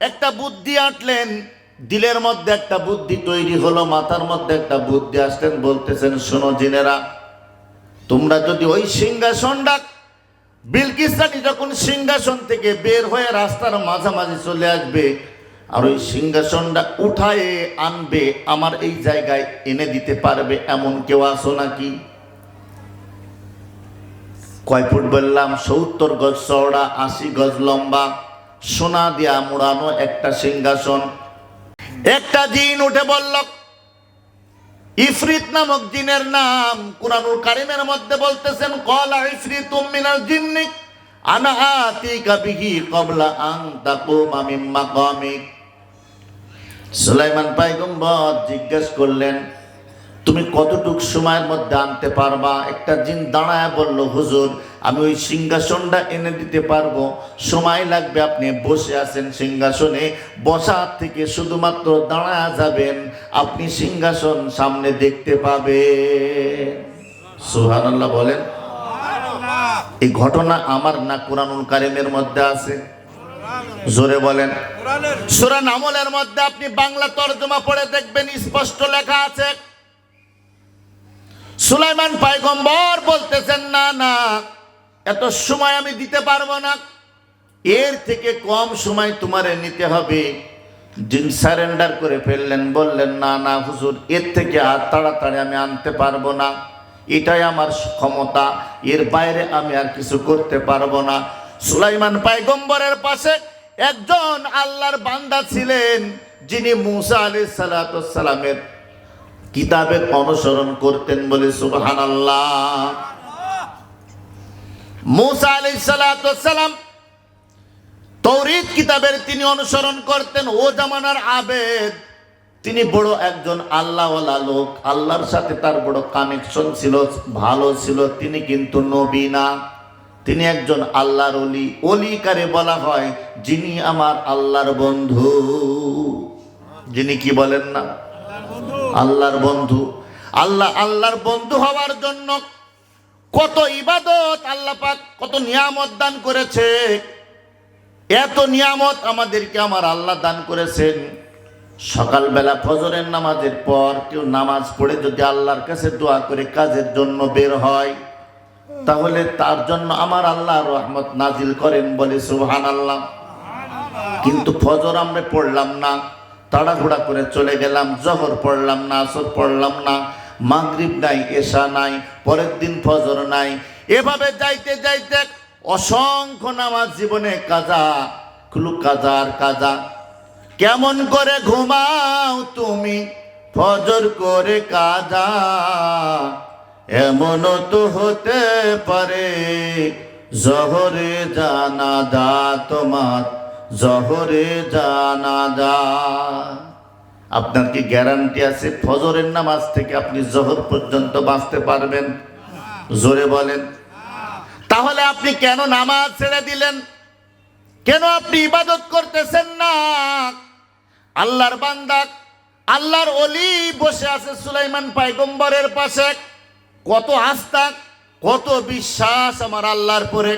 একটা বুদ্ধি আঁটলেন। দিলের মধ্যে একটা বুদ্ধি তৈরি হলো, মাথার মধ্যে একটা বুদ্ধি আসলেন। বলতেছেন, শোনো জিনেরা, তোমরা যদি ওই সিংহাসনটা, বিলকিস রানী যখন সিংহাসন থেকে বের হয়ে রাস্তার মাঝামাঝি চলে আসবে, আর ওই সিংহাসনটা উঠায় আনবে, আমার এই জায়গায় এনে দিতে পারবে এমন কেউ আসো নাকি? কয় ফুট বললাম? 70 গজ চওড়া, 80 গজ লম্বা, সোনা দিয়া মুড়ানো একটা সিংহাসন। একটা জিন উঠে বলল, ইফরিত নামক জিনের নাম কুরআনুল কারীমের মধ্যে বলতেছেন, ক্বালা ইফরিতুম মিনাল জিন্নি আনা আতিকা বিহি ক্বাবলা আন তাকুমা মিন মাকামিক। সুলাইমান পয়গম্বর জিজ্ঞেস করলেন, তুমি কতটুক সময়ের মধ্যে আনতে পারবা? একটা জিন দাঁড়ায় বলল, হুজুর, আমি ওই সিংহাসনটা এনে দিতে পারবো, সময় লাগবে। আপনি বসে আছেন সিংহাসনে, বসার থেকে শুধুমাত্র দাঁড়ায় যাবেন, আপনি সিংহাসন সামনে দেখতে পাবেন। সুবহানাল্লাহ বলেন। এই ঘটনা আমার না কুরআনুল কারীমের মধ্যে আছে? জোরে বলেন। সূরা নামলের মধ্যে আপনি বাংলা তরজমা পড়ে দেখবেন, স্পষ্ট লেখা আছে, সুলাইমান পয়গম্বর বলতেছেন, না না, এত সময় আমি দিতে পারবো না, এর থেকে কম সময় তোমারে নিতে হবে। জিন সারেন্ডার করে ফেললেন, বললেন, না না হুজুর, এর থেকে আর তাড়াতাড়ি আমি আনতে পারবো না, এটাই আমার ক্ষমতা, এর বাইরে আমি আর কিছু করতে পারবো না। সুলাইমান পয়গম্বরের পাশে একজন আল্লাহর বান্দা ছিলেন, যিনি মুসা আলাইহিস সালামের কিতাবের অনুসরণ করতেন, বলে সুবহানাল্লাহ। মুসা আলাইহিস সালাম তৌরাত কিতাবের তিনি অনুসরণ করতেন। ও জামানার আবেদ, তিনি বড় একজন আল্লাহওয়ালা লোক, আল্লাহর সাথে তার বড় কানেকশন ছিল, ভালো ছিল। তিনি কিন্তু নবী না, তিনি একজন আল্লাহর ওলি। ওলি কারে বলা হয়? যিনি আমার আল্লাহর বন্ধু। যিনি কি বলেন না? আল্লাহর বন্ধু। আল্লাহর বন্ধু হওয়ার জন্য কত ইবাদত আল্লাহ পাক, কত নিয়ামত দান করেছে। এত নিয়ামত আমাদেরকে আমার আল্লাহ দান করেছেন। সকালবেলা ফজরের নামাজের পর কেউ নামাজ পড়ে যদি আল্লাহর কাছে দোয়া করে কাজের জন্য বের হয়, তাহলে তার জন্য আমার আল্লাহ রহমত নাজিল করেন, বলে সুবহানাল্লাহ। কিন্তু ফজর আমরা পড়লাম না, তাড়াহুড়া করে চলে গেলাম, জোহর পড়লাম না, আসর পড়লাম না, মাগরিব নাই, এশা নাই, পরের দিন ফজর নাই, এভাবে যাইতে যাইতে অসংখ্য নামাজ জীবনে কাজা, কাজার কাজা। কেমন করে ঘুমাও তুমি ফজর করে কাজা, এমনও তো হতে পারে জোহরে জানাজা তোমার, জোহরে জানাজা। আপনার কি গ্যারান্টি আছে ফজরের নামাজ থেকে আপনি জোহর পর্যন্ত বাঁচতে পারবেন? জোরে বলেন। তাহলে আপনি কেন নামাজ ছেড়ে দিলেন? কেন আপনি ইবাদত করতেছেন না? আল্লাহর বান্দা, আল্লাহর ওলি বসে আছে সুলাইমান পয়গম্বরের পাশে। কত আস্থা, কত বিশ্বাস আমার আল্লাহর পরে।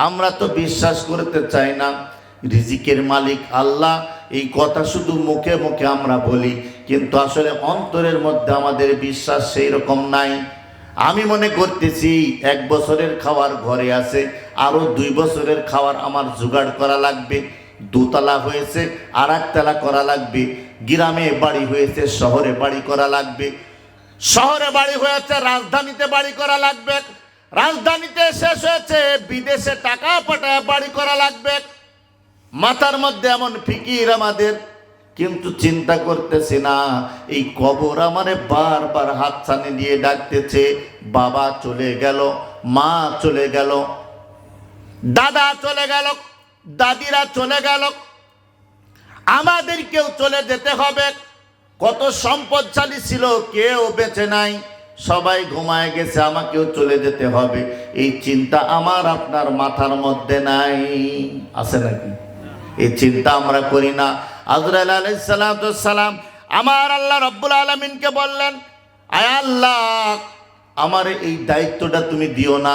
আমরা তো বিশ্বাস করতে চাই না। রিজিকের মালিক আল্লাহ, এই কথা শুধু মুখে মুখে আমরা বলি, কিন্তু আসলে অন্তরের মধ্যে আমাদের বিশ্বাস সেই রকম নাই। আমি মনে করতেছি 1 বছরের খাওয়ার ঘরে আছে, আরো 2 বছরের খাওয়ার আমার জোগাড় করা লাগবে। 2 তলা হয়েছে, আর 1 তলা করা লাগবে। গ্রামে বাড়ি হয়েছে, শহরে বাড়ি করা লাগবে। শহরে বাড়ি হয়েছে, রাজধানীতে বাড়ি করা লাগবে। রাজধানীতে শেষ হয়েছে, বিদেশে টাকা পাঠায় বাড়ি করা লাগবে। মাথার মধ্যে এমন ফিকির আমাদের, কিন্তু চিন্তা করতেছি না এই কবর আমারে বারবার হাতছানি দিয়ে ডাকতেছে। বাবা চলে গেল, মা চলে গেল, দাদা চলে গেল, দাদিরা চলে গেল, আমাদেরকেও চলে যেতে হবে। কত সম্পদশালী ছিল, কেউ বেঁচে নাই, সবাই ঘুমায় গেছে, আমাকেও চলে যেতে হবে। এই চিন্তা আমার আপনার মাথার মধ্যে নাই, আছে নাকি? এই চিন্তা আমরা করি না। আজরাইল আলাইহিস সালাম আমার আল্লাহ রব্বুল আলামিনকে বললেন, আয় আল্লাহ, আমার এই দায়িত্বটা তুমি দিও না।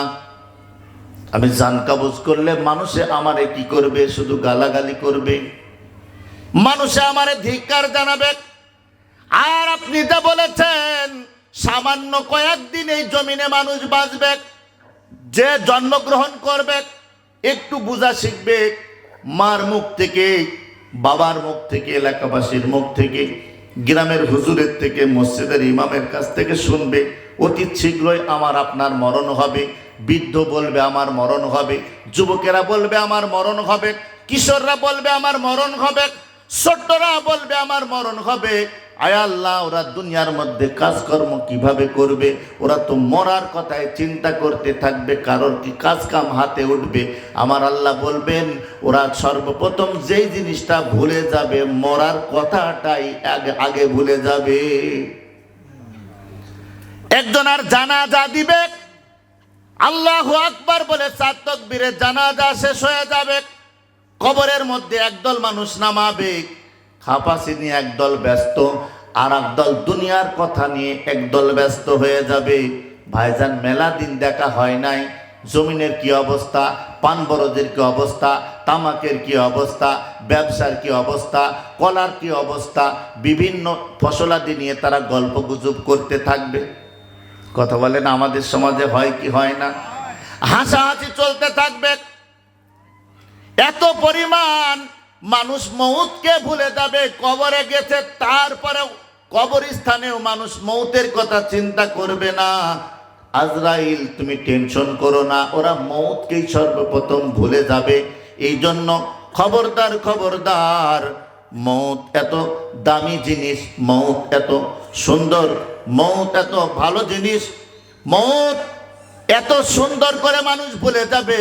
আমি জান কাবজ করলে মানুষে আমারে কি করবে? শুধু গালাগালি করবে, মানুষে আমারে ধিক্কার জানাবে। আর আপনি যা বলেছেন, সামান্য কয়েকদিন এই জমিনে মানুষ বাঁচবে, যে জন্মগ্রহণ করবে একটু বুঝা শিখবে, মার মুখ থেকে, বাবার মুখ থেকে, এলাকাবাসীর মুখ থেকে, গ্রামের হুজুরের থেকে, মসজিদের ইমামের কাছ থেকে শুনবে, অতি শীঘ্রই আমার আপনার মরণ হবে। বৃদ্ধ বলবে আমার মরণ হবে, যুবকেরা বলবে আমার মরণ হবে, কিশোররা বলবে আমার মরণ হবে, ছোট্টরা বলবে আমার মরণ হবে। আয় আল্লাহ, ওরা দুনিয়ার মধ্যে কাজকর্ম কিভাবে করবে? ওরা তো মরার কথায় চিন্তা করতে থাকবে, কারোর কি কাজ কাম হাতে উঠবে? আমার আল্লাহ বলবেন, ওরা সর্বপ্রথম যেই জিনিসটা ভুলে যাবে, মরার কথাটাই আগে ভুলে যাবে। একজন আর জানাজা দিবে, আল্লাহু আকবার বলে 4 তাকবীরে জানাজা শেষ হয়ে যাবে। কবরের মধ্যে একদল মানুষ নামাবে, খাপাসি নিয়ে একদল ব্যস্ত, আর একদল দুনিয়ার কথা নিয়ে একদল ব্যস্ত হয়ে যাবে। ভাইজান, মেলা দিন দেখা হয় নাই, জমিনের কি অবস্থা, পান বরজের কি অবস্থা, তামাকের কি অবস্থা, ব্যবসার কি অবস্থা, কলার কি অবস্থা, বিভিন্ন ফসলাদি নিয়ে তারা গল্প গুজব করতে থাকবে। কথা বলেন, আমাদের সমাজে হয় কি হয় না? হাসাহাসি চলতে থাকবে। এত পরিমাণ মানুষ মউতকে ভুলে যাবে, কবরে গেছে তারপরে কবরস্থানেও মানুষ মউতের কথা চিন্তা করবে না। আজরাইল তুমি টেনশন করো না, ওরা মউতকেই সর্বপ্রথম ভুলে যাবে। এই জন্য খবরদার খবরদার, মউত এত দামি জিনিস, মউত এত সুন্দর, মউত এত ভালো জিনিস, মউত এত সুন্দর করে মানুষ ভুলে যাবে,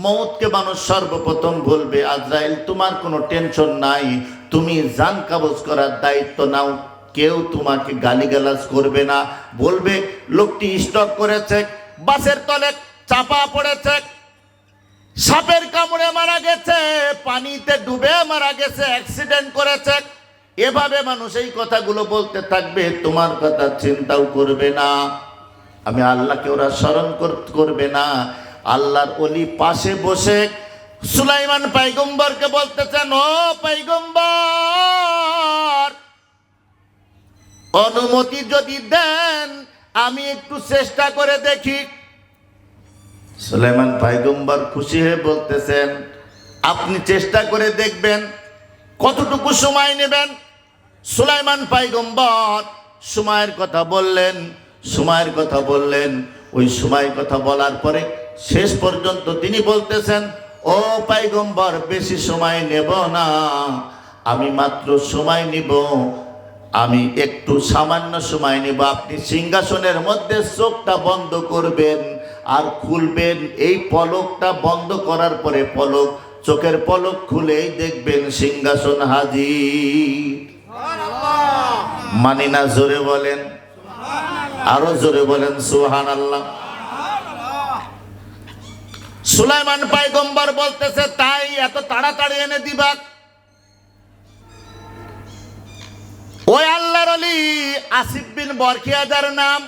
মউতকে মানুষ সর্বপ্রথম ভুলবে। আজরাইল তোমার কোনো টেনশন নাই, তুমি জান কবজ করার দায়িত্ব নাও। কেউ তোমাকে গালিগালাজ করবে না, বলবে লোকটি স্টক করেছে, বাসের তলে চাপা পড়েছে, সাপের কামড়ে মারা গেছে, পানিতে ডুবে মারা গেছে, অ্যাক্সিডেন্ট করেছে। এভাবে মানুষ এই কথাগুলো বলতে থাকবে, তোমার কথা চিন্তাও করবে না। আমি আল্লাহকে ওরা স্মরণ করবে না। আল্লাহর ওলি পাশে বসে সুলাইমান পয়গম্বরকে বলতেছেন, ও পয়গম্বর, অনুমতি যদি দেন আমি একটু চেষ্টা করে দেখি। সুলাইমান পয়গম্বর খুশি হয়ে বলতেছেন, আপনি চেষ্টা করে দেখবেন, কতটুকু সময় নেবেন? সুলাইমান পয়গম্বর সময়ের কথা বললেন, সময়ের কথা বললেন। ওই সময়ের কথা বলার পরে শেষ পর্যন্ত তিনি বলতেছেন, ও পয়গম্বর, বেশি সময় নেব না, আমি মাত্র সময় নিব, আমি একটু সামান্য সময় নিব। আপনি সিংহাসনের মধ্যে চোখটা বন্ধ করবেন আর খুলবেন, এই পলকটা বন্ধ করার পরে পলক, চোখের পলক খুলেই দেখবেন সিংহাসন হাজির। মানি না? জোরে বলেন, আরো জোরে বলেন সুবহানাল্লাহ। সুলাইমান পয়গম্বর বলতেছে, তাই এত তাড়াতাড়ি এনে দিবা? ওই আল্লাহর ওলি আসিফ বিন বরখিয়া যার নাম,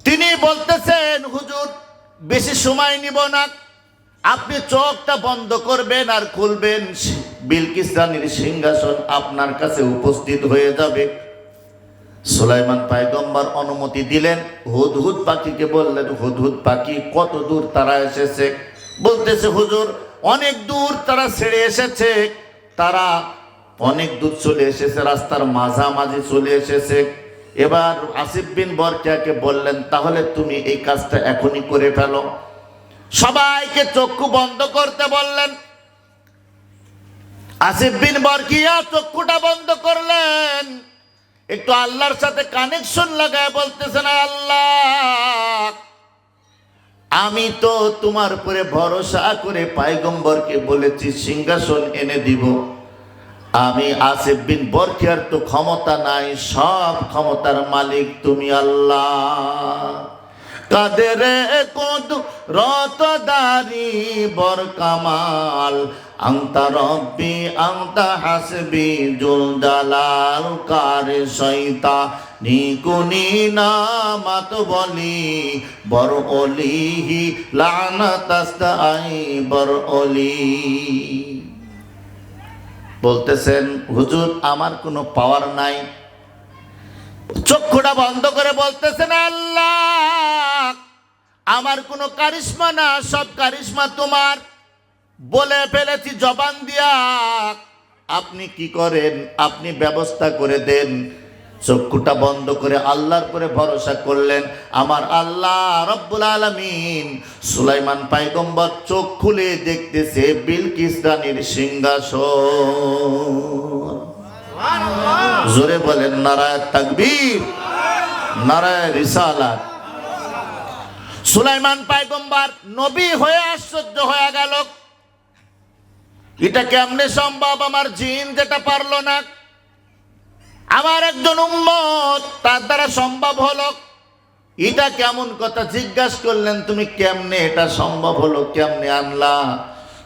তিনি বলতেছেন, হুজুর বেশি সময় নিব না, আপনি চোখটা বন্ধ করবেন আর খুলবেন, বিলকিস রানীর সিংহাসন আপনার কাছে উপস্থিত হয়ে যাবে। সুলাইমান পয়গম্বর অনুমতি দিলেন। হুদহুদ পাখিকে বললেন, হুদহুদ পাখি, কত দূর তারা এসেছে? বলতেছে, হুজুর অনেক দূর তারা ছেড়ে এসেছে, তারা অনেক দূর চলে এসেছে, রাস্তার মাঝামাঝি চলে এসেছে। এবার আসিফ বিন বরখিয়াকে বললেন, তাহলে তুমি এই কাজটা এখনই করে ফেলো। সবাইকে চক্ষু বন্ধ করতে বললেন। আসিফ বিন বরখিয়া চক্ষুটা বন্ধ করলেন, একটু আল্লাহর সাথে কানেকশন লাগায় বলতেছেন, আল্লাহ, আমি তো তোমার উপরে ভরসা করে পয়গম্বরকে বলেছি সিংহাসন এনে দিব। আমি আসিফ বিন বরখিয়ার তো ক্ষমতা নাই, সব ক্ষমতার মালিক তুমি আল্লাহ। কাদেরে কুদরতদারি বর কামাল, আনতা রব্বি আনতা হাসবি জুল জালাল, কারে শয়তা নিকুনি নামাত বলি বর ওলিহি লানাত আস্তাই বর ওলি। বলতেছেন, হুজুর আমার কোনো পাওয়ার নাই। চক্ষুটা বন্ধ করে বলতেছেন, আল্লাহ, আমার কোনো কারিশমা না, সব কারিশমা তোমার। বলে ফেলেছি জবান দিয়া, আপনি কি করেন, আপনি ব্যবস্থা করে দেন। চক্ষুটা বন্ধ করে আল্লাহর উপরে ভরসা করলেন। আমার আল্লাহ রব্বুল আলামিন সুলাইমান পয়গম্বর চোখ খুলে দেখতেছে বিলকিস রানীর সিংহাসন। জোরে বলেন নারায়ে তাকবীর, নারায়ে রিসালাত। সুলাইমান পয়গম্বর নবী হয়ে আশ্চর্য হয়ে গেল, এটা কেমনে সম্ভব? আমার জিন যেটা পারলো না, আমার একজন উম্মত তার দ্বারা সম্ভব হলো, এটা কেমন কথা? জিজ্ঞাসা করলেন, তুমি কেমনে এটা সম্ভব হলো, কেমনে আনলা?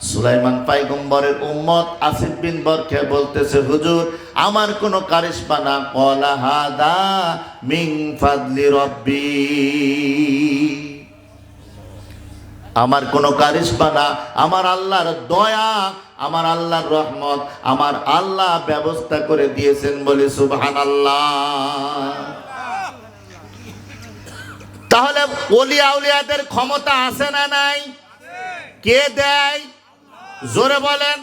সুলাইমান পয়গম্বরের উম্মত আসিফ বিন বরখিয়া বলতেছে, হুজুর আমার কোনো কারিশমা না, ক্বালা হাদা মিন ফাদলি রব্বি, আমার কোনো কারিশমা না, আমার আল্লাহর দয়া, আমার আল্লাহর রহমত, আমার আল্লাহ ব্যবস্থা করে দিয়েছেন বলে সুবহানাল্লাহ। তাহলে ওলি আউলিয়াদের ক্ষমতা আছে না নাই? কে দেয়? জোরে বলেন।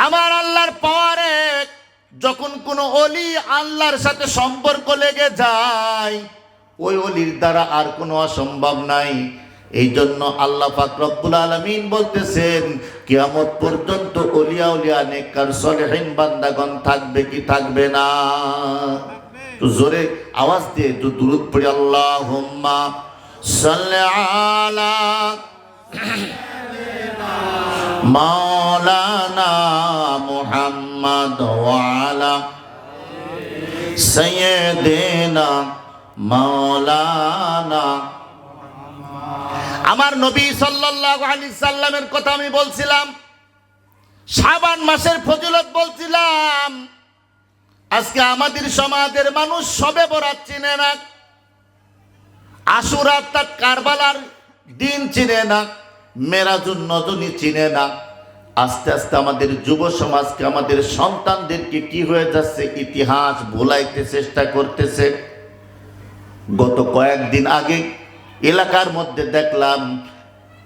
আমার আল্লাহর পাওয়ারে যখন কোনো ওলি আল্লাহর সাথে সম্পর্ক লেগে যায়, ওই ওলির দ্বারা আর কোনো অসম্ভব নাই। এই জন্য আল্লাহ পাক রব্বুল আলামিন বলতেছেন, কিয়ামত পর্যন্ত ওলিয়া উলিয়া নেককার সলিহিন বান্দাগণ থাকবে কি থাকবে না? তো জোরে আওয়াজ দিয়ে তো দুরূদ পড়ি, আল্লাহুম্মা সাল্লি আলা মাওলানা মুহাম্মদ ওয়া আলা সাইয়্যিদিনা মাওলানা। আমার নবী সাল্লাল্লাহু আলাইহি সাল্লামের কথা আমি বলছিলাম, শাবান মাসের ফজিলত বলছিলাম। আজকে আমাদের সমাজের মানুষ শবে বরাত চিনে না, আশুরা অর্থাৎ কারবালার দিন চিনে না, মেরাজুন নজনী চিনে না। আস্তে আস্তে আমাদের যুব সমাজকে, আমাদের সন্তানদেরকে কি হয়ে যাচ্ছে, ইতিহাস ভুলাইতে চেষ্টা করতেছে। গত কয়েকদিন আগে এলাকার মধ্যে দেখলাম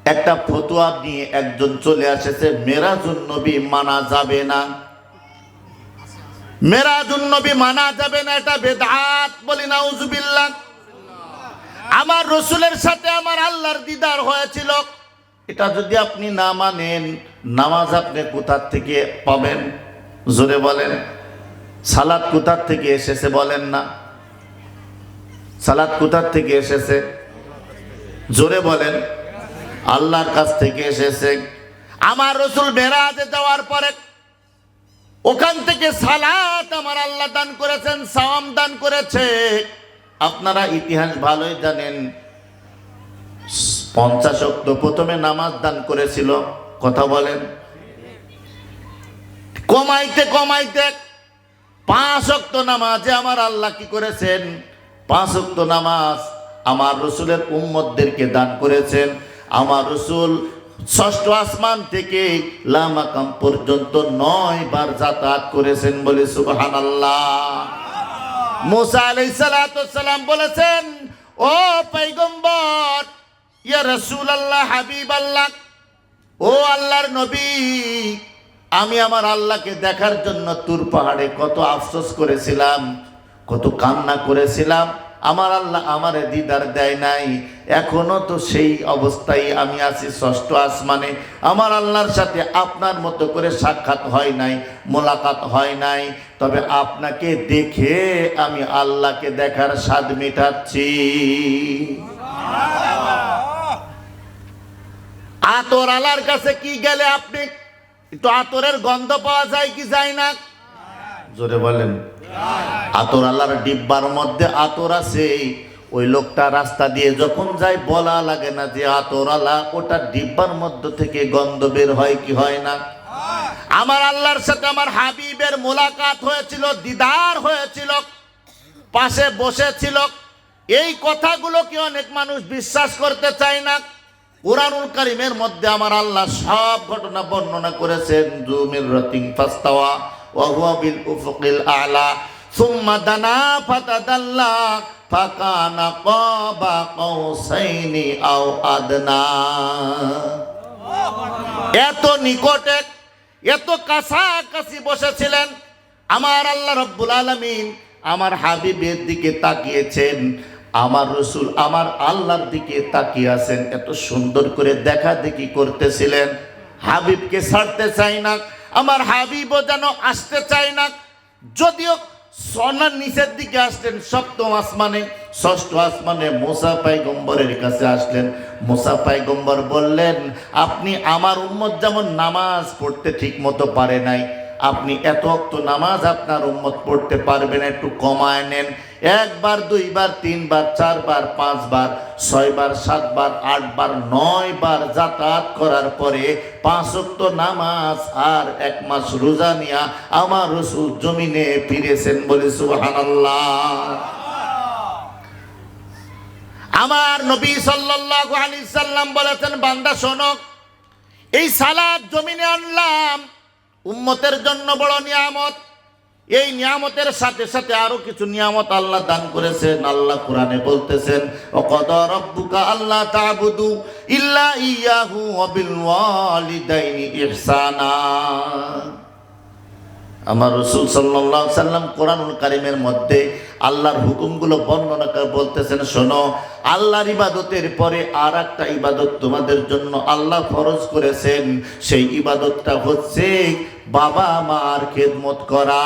একটা ফতোয়া নিয়ে একজন চলে এসেছে, মেরাজুন নবী মানা যাবে না, মেরাজুন নবী মানা যাবে না, এটা বেদাত। বলি নাউজুবিল্লাহ। আমার রসুলের সাথে আমার আল্লাহর দিদার হয়েছিল, এটা যদি আপনি না মানেন, নামাজ আপনি কোথা থেকে পাবেন? জোরে বলেন। সালাত কোথা থেকে এসেছে বলেন না? সালাত কোথা থেকে এসেছে? জোরে বলেন। আল্লাহর কাছ থেকে এসেছে। আমার রসুল মেরাজে যাওয়ার পরে ওখান থেকে সালাত আমার আল্লাহ দান করেছেন, সাওয়াম দান করেছে। আপনারা ইতিহাস ভালোই জানেন, 50 ওয়াক্ত প্রথমে নামাজ দান করেছিল। কথা বলেন। কমাইতে কমাইতে 5 ওয়াক্ত নামাজে আমার আল্লাহ কি করেছেন? 5 ওয়াক্ত নামাজ আমার রসুলের উম্মতদেরকে দান করেছেন। আমার রসুল 6ষ্ঠ আসমান থেকে লামাকাম পর্যন্ত 9 বার যাতায়াত করেছেন। বলে সুবহানাল্লাহ। মুসা আলাইহিস সালাতু ওয়াস সালাম বলেছেন, ও পয়গম্বর, ইয়া রাসূলুল্লাহ, হাবিবাল্লাহ, ও আল্লাহর নবী, আমি আমার আল্লাহকে দেখার জন্য তুর পাহাড়ে কত আফসোস করেছিলাম, কত কান্না করেছিলাম। আমার আল্লাহ আমারে দিদার দেয় নাই। এখনো তো সেই অবস্থায় আমি আছি 6ষ্ঠ আসমানে। আমার আল্লাহর সাথে আপনার মতো করে সাক্ষাৎ হয় নাই, মোলাকাত হয় নাই। তবে আপনাকে দেখে আমি আল্লাহকে দেখার স্বাদ মেটাচ্ছি। আতর আলার কাছে কি গেলে আপনি একটু আতরের গন্ধ পাওয়া যায় কি যায় না? জোরে বলেন। আতর আলার ডিব্বার মধ্যে আতর আছে। ওই লোকটা রাস্তা দিয়ে যখন যায় বলা লাগে না যে আতর আলা, ওটা ডিব্বার মধ্য থেকে গন্ধ বের হয় কি হয় না? আমার আল্লাহর সাথে আমার হাবিবের মোলাকাত হয়েছিল, দিদার হয়েছিল, পাশে বসেছিল। এই কথাগুলো কি অনেক মানুষ বিশ্বাস করতে চায় না। কুরআনুল কারীমের মধ্যে আমার আল্লাহ সব ঘটনা বর্ণনা করেছেন। জুমির রাতিন ফাস্তাওয়া ওয়া হুয়া বিল উফুকিল আ'লা সুম্মা দানা ফাতাদাল্লা ফাকানা কাবা কাউসাইনি আও আদনা। এত নিকটে, এত কাছাকাছি বসেছিলেন। আমার আল্লাহ রাব্বুল আলামিন আমার হাবিবের দিকে তাকিয়েছেন, আমার রসুল আমার আল্লাহর দিকে তাকিয়ে আছেন। এত সুন্দর করে দেখা দেখি করতেছিলেন। হাবিবকে ছাড়তে চাই না, আমার হাবিবও যেন আসতে চাই না। যদিও সোনার নিচের দিকে আসলেন 7ম আসমানে, 6ষ্ঠ আসমানে মুসা পয়গম্বরের কাছে আসলেন। মুসা পয়গম্বর বললেন, আপনি আমার উম্মত যেমন নামাজ পড়তে ঠিক মতো পারে নাই, আপনি এত ওয়াক্ত নামাজ আপনার উম্মত পড়তে পারবেন, একটু কমায় নেন। 1 বার 2 বার 3 বার 4 বার 5 বার 6 বার 7 বার 8 বার 9 বার যাতায়াত করার পরে 5 ওয়াক্ত নামাজ আর 1 মাস রোজা নিয়া আমার রাসূল জমিনে ফিরেছেন। বলে সুবহানাল্লাহ। আমার নবী সাল্লাল্লাহু আলাইহি সাল্লাম বলেছেন, বান্দা শোনো, এই সালাত জমিনে আনলাম উম্মতের জন্য বড় নিয়ামত। এই নিয়ামতের সাথে সাথে আরো কিছু নিয়ামত আল্লাহ দান করেছেন। আল্লাহ কোরআনে বলতেছেন, ওয়াকাদা রাব্বুকা আল্লা তা'বুদু ইল্লা ইয়াহু ওয়া বিল ওয়ালিদাইনি ইহসানা। আমার রাসূল সাল্লাল্লাহু আলাইহি সাল্লাম কোরআনুল কারীমের মধ্যে আল্লাহর হুকুমগুলো বর্ণনা করে বলতেছেন, শোনো, আল্লাহর ইবাদতের পরে আর একটা ইবাদত তোমাদের জন্য আল্লাহ ফরজ করেছেন। সেই ইবাদতটা হচ্ছে বাবা মার খেদমত করা।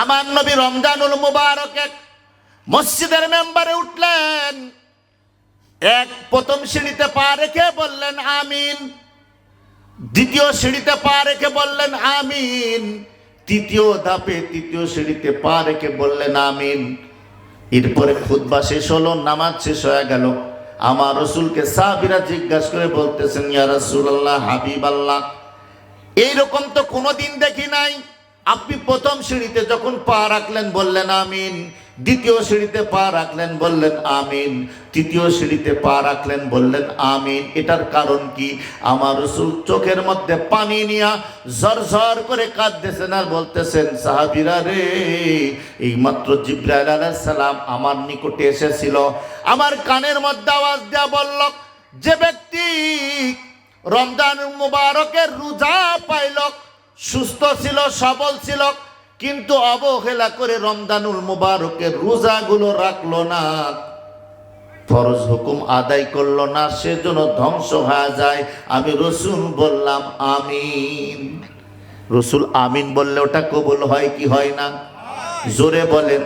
আমার নবী রমজানুল মুবারকে মসজিদের মেম্বারে উঠলেন, প্রথম সিঁড়িতে পা রেখে বললেন আমিন, দ্বিতীয় সিঁড়িতে পা রেখে বললেন আমিন, তৃতীয় ধাপে তৃতীয় সিঁড়িতে পা রেখে বললেন আমিন। এরপরে খুতবা শেষ হলো, নামাজ শেষ হয়ে গেল। আমার রাসূলকে সাহাবীরা জিজ্ঞাসা করে বলতেছেন, ইয়া রাসূলুল্লাহ, হাবিবাল্লাহ, এইরকম তো কোনোদিন দেখি নাই। আপনি প্রথম সিঁড়িতে যখন পা রাখলেন বললেন আমিন, দ্বিতীয় সিঁড়িতে পা রাখলেন বললেন আমিন, তৃতীয় সিঁড়িতে পা রাখলেন বললেন আমিন। এটার কারণ কি? আমার রাসূল চোখের মধ্যে পানি নিয়া ঝরঝর করে কাঁদতেছেন আর বলতেছেন, সাহাবীরা রে, এইমাত্র জিবরাইল আলাইহিস সালাম আমার নিকটে এসেছিল, আমার কানের মধ্যে আওয়াজ দেয়া বলল, যে ব্যক্তি রমজান মুবারকের রোজা পাইল, সুস্থ ছিল, সবল ছিল, কিন্তু অবহেলা করে রমজানুল মুবারকের রোজাগুলো রাখলো না, ফরজ হুকুম আদায় করলো না, সেজন্য ধ্বংস হয়ে যায়। আমি রাসূল বললাম আমিন। রাসূল আমিন বললে ওটা কবুল হয় কি হয় না? জোরে বলেন।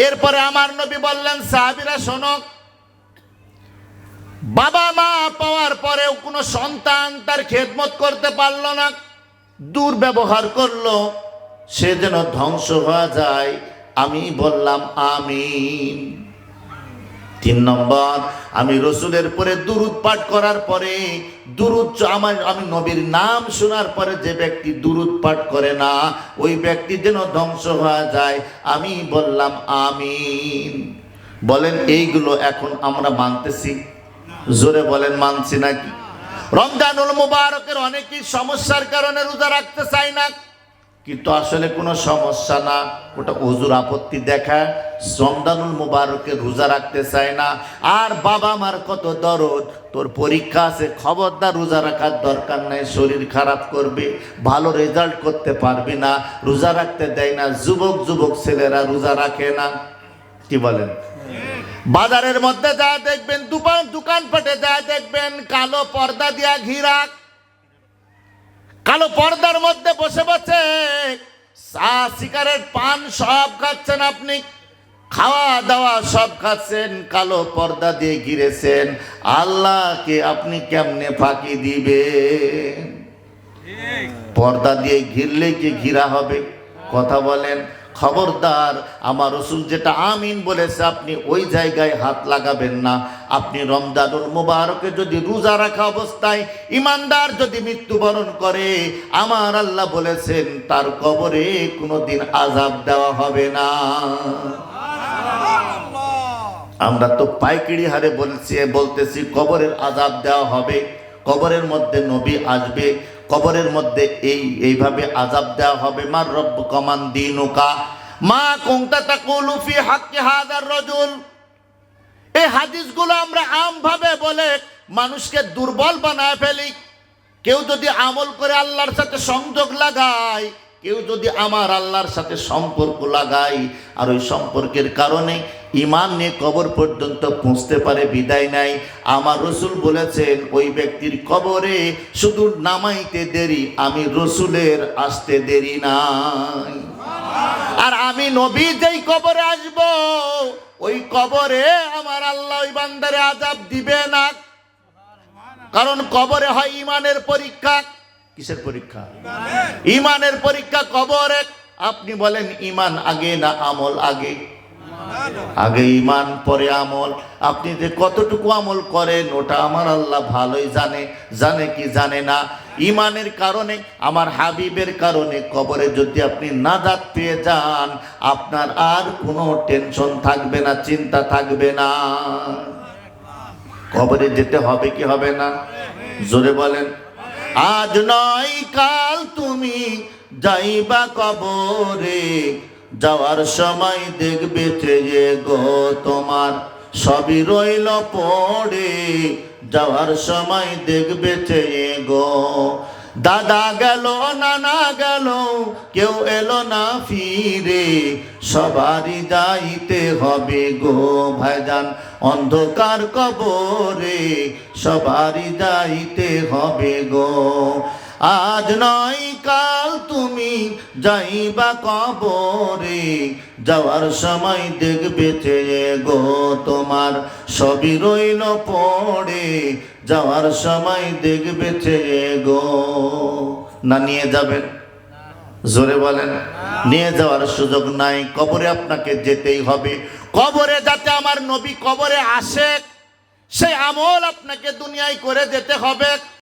এরপরে আমার নবী বললেন, সাহাবীরা শোনো, বাবা মা পাওয়ার পরেও কোনো সন্তান তার খেদমত করতে পারলো না, দুর্ব্যবহার করলো, সে যেন ধ্বংস হয়ে যায়। আমি বললাম আমিন। 3 নম্বর, আমি রাসূলের পরে দুরূদ পাঠ করার পরে আমি নবীর নাম শোনার পরে যে ব্যক্তি দুরূদ পাঠ করে না, ওই ব্যক্তি যেন ধ্বংস হয়ে যায়। আমি বললাম আমিন। বলেন, এইগুলো এখন আমরা মানতেছি? জোরে বলেন, মানছি নাকি? রমজানুল মুবারকের অনেকেই সমস্যার কারণে রোজা রাখতে চায় না, কিন্তু আসলে কোনো সমস্যা না, ওটা হুজুর আপত্তি দেখায়। রমজানুল মুবারকে রোজা রাখতে চায় না, আর বাবা মার কত দরদ, তোর পরীক্ষা আছে, খবরদার রোজা রাখার দরকার নাই, শরীর খারাপ করবে, ভালো রেজাল্ট করতে পারবি না, রোজা রাখতে দেয় না। যুবক ছেলেরা রোজা রাখে না। কি বলেন? বাজারের মধ্যে যা দেখবেন, দোকানপাটে যা দেখবেন, কালো পর্দা দিয়া ঘিরা, কালো পর্দার মধ্যে বসে বসে চা, সিগারেট, পান সব খাচ্ছেন আপনি, খাওয়া দাওয়া সব খাচ্ছেন, কালো পর্দা দিয়ে ঘিরেছেন। আল্লাহকে আপনি কেমনে ফাঁকি দিবেন? পর্দা দিয়ে ঘিরলে কি ঘিরা হবে? কথা বলেন। খবরদার, আমার রাসূল যেটা আমিন বলেছে আপনি ওই জায়গায় হাত লাগাবেন না। আপনি রমজানুল মুবারকে যদি রোজা রাখা অবস্থায় ইমানদার যদি মৃত্যুবরণ করে, আমার আল্লাহ বলেছেন তার কবরে কোনোদিন আযাব দেওয়া হবে না। আমরা তো পাইকারি হারে বলতেছি কবরের আযাব দেওয়া হবে, কবরের মধ্যে নবী আসবে, কবরের মধ্যে এইভাবে আযাব দেওয়া হবে। মার রব্বুকা মান দীনুকা মা কুনতা তাকুলু ফি হাক্কি হাযার রাজুল। এই হাদিসগুলো আমরা আমভাবে বলে মানুষকে দুর্বল বানায় ফেলি। কেউ যদি আমল করে আল্লাহর সাথে সংযোগ লাগায়, কেউ যদি আমার আল্লাহর সাথে সম্পর্ক লাগায়, আর ওই সম্পর্কের কারণে ঈমান নিয়ে কবর পর্যন্ত পৌঁছতে পারে, বিদায় নাই। আমার রাসূল বলেছেন ওই ব্যক্তির কবরে শুধু নামাইতে দেরি, আমি রাসূলের আসতে দেরি নাই। আর আমি নবী যেই কবরে আসব, ওই কবরে আমার আল্লাহ ওই বান্দারে আযাব দিবে না, কারণ কবরে হয় ঈমানের পরীক্ষা। কিসের পরীক্ষা? ঈমানের পরীক্ষা কবরে। আপনি বলেন ঈমান আগে না আমল আগে? আগে ঈমান পরে আমল। আপনি যে কতটুকু আমল করেন ওটা আমার আল্লাহ ভালোই জানে, জানে কি জানে না। ঈমানের কারণে, আমার হাবিবের কারণে কবরে যদি আপনি নাজাত পেয়ে যান, আপনার আর কোনো টেনশন থাকবে না, চিন্তা থাকবে না। কবরে যেতে হবে কি হবে না? জোরে বলেন। আজ নয় কাল তুমি যাইবা কবরে, যাওয়ার সময় দেখবে যে গো তোমার সবই রইল পড়ে, যাওয়ার সময় দেখবে গো। দাদা গেল নানা গেল কেউ এলো না ফিরে, সবারই যাইতে হবে গো ভাইজান অন্ধকার কবরে, সবারই যাইতে হবে গো। আজ নয় কাল তুমি যাইবা কবরে, যাওয়ার সময় দেখবে গো তোমার সবই রইল পড়ে, যাওয়ার সময় দেখবে গো। না নিয়ে যাবেন? জোরে বলেন। নিয়ে যাওয়ার সুযোগ নাই, কবরে আপনাকে যেতেই হবে। কবরে যাতে আমার নবী কবরে আসে সেই আমল আপনাকে দুনিয়ায় করে যেতে হবে।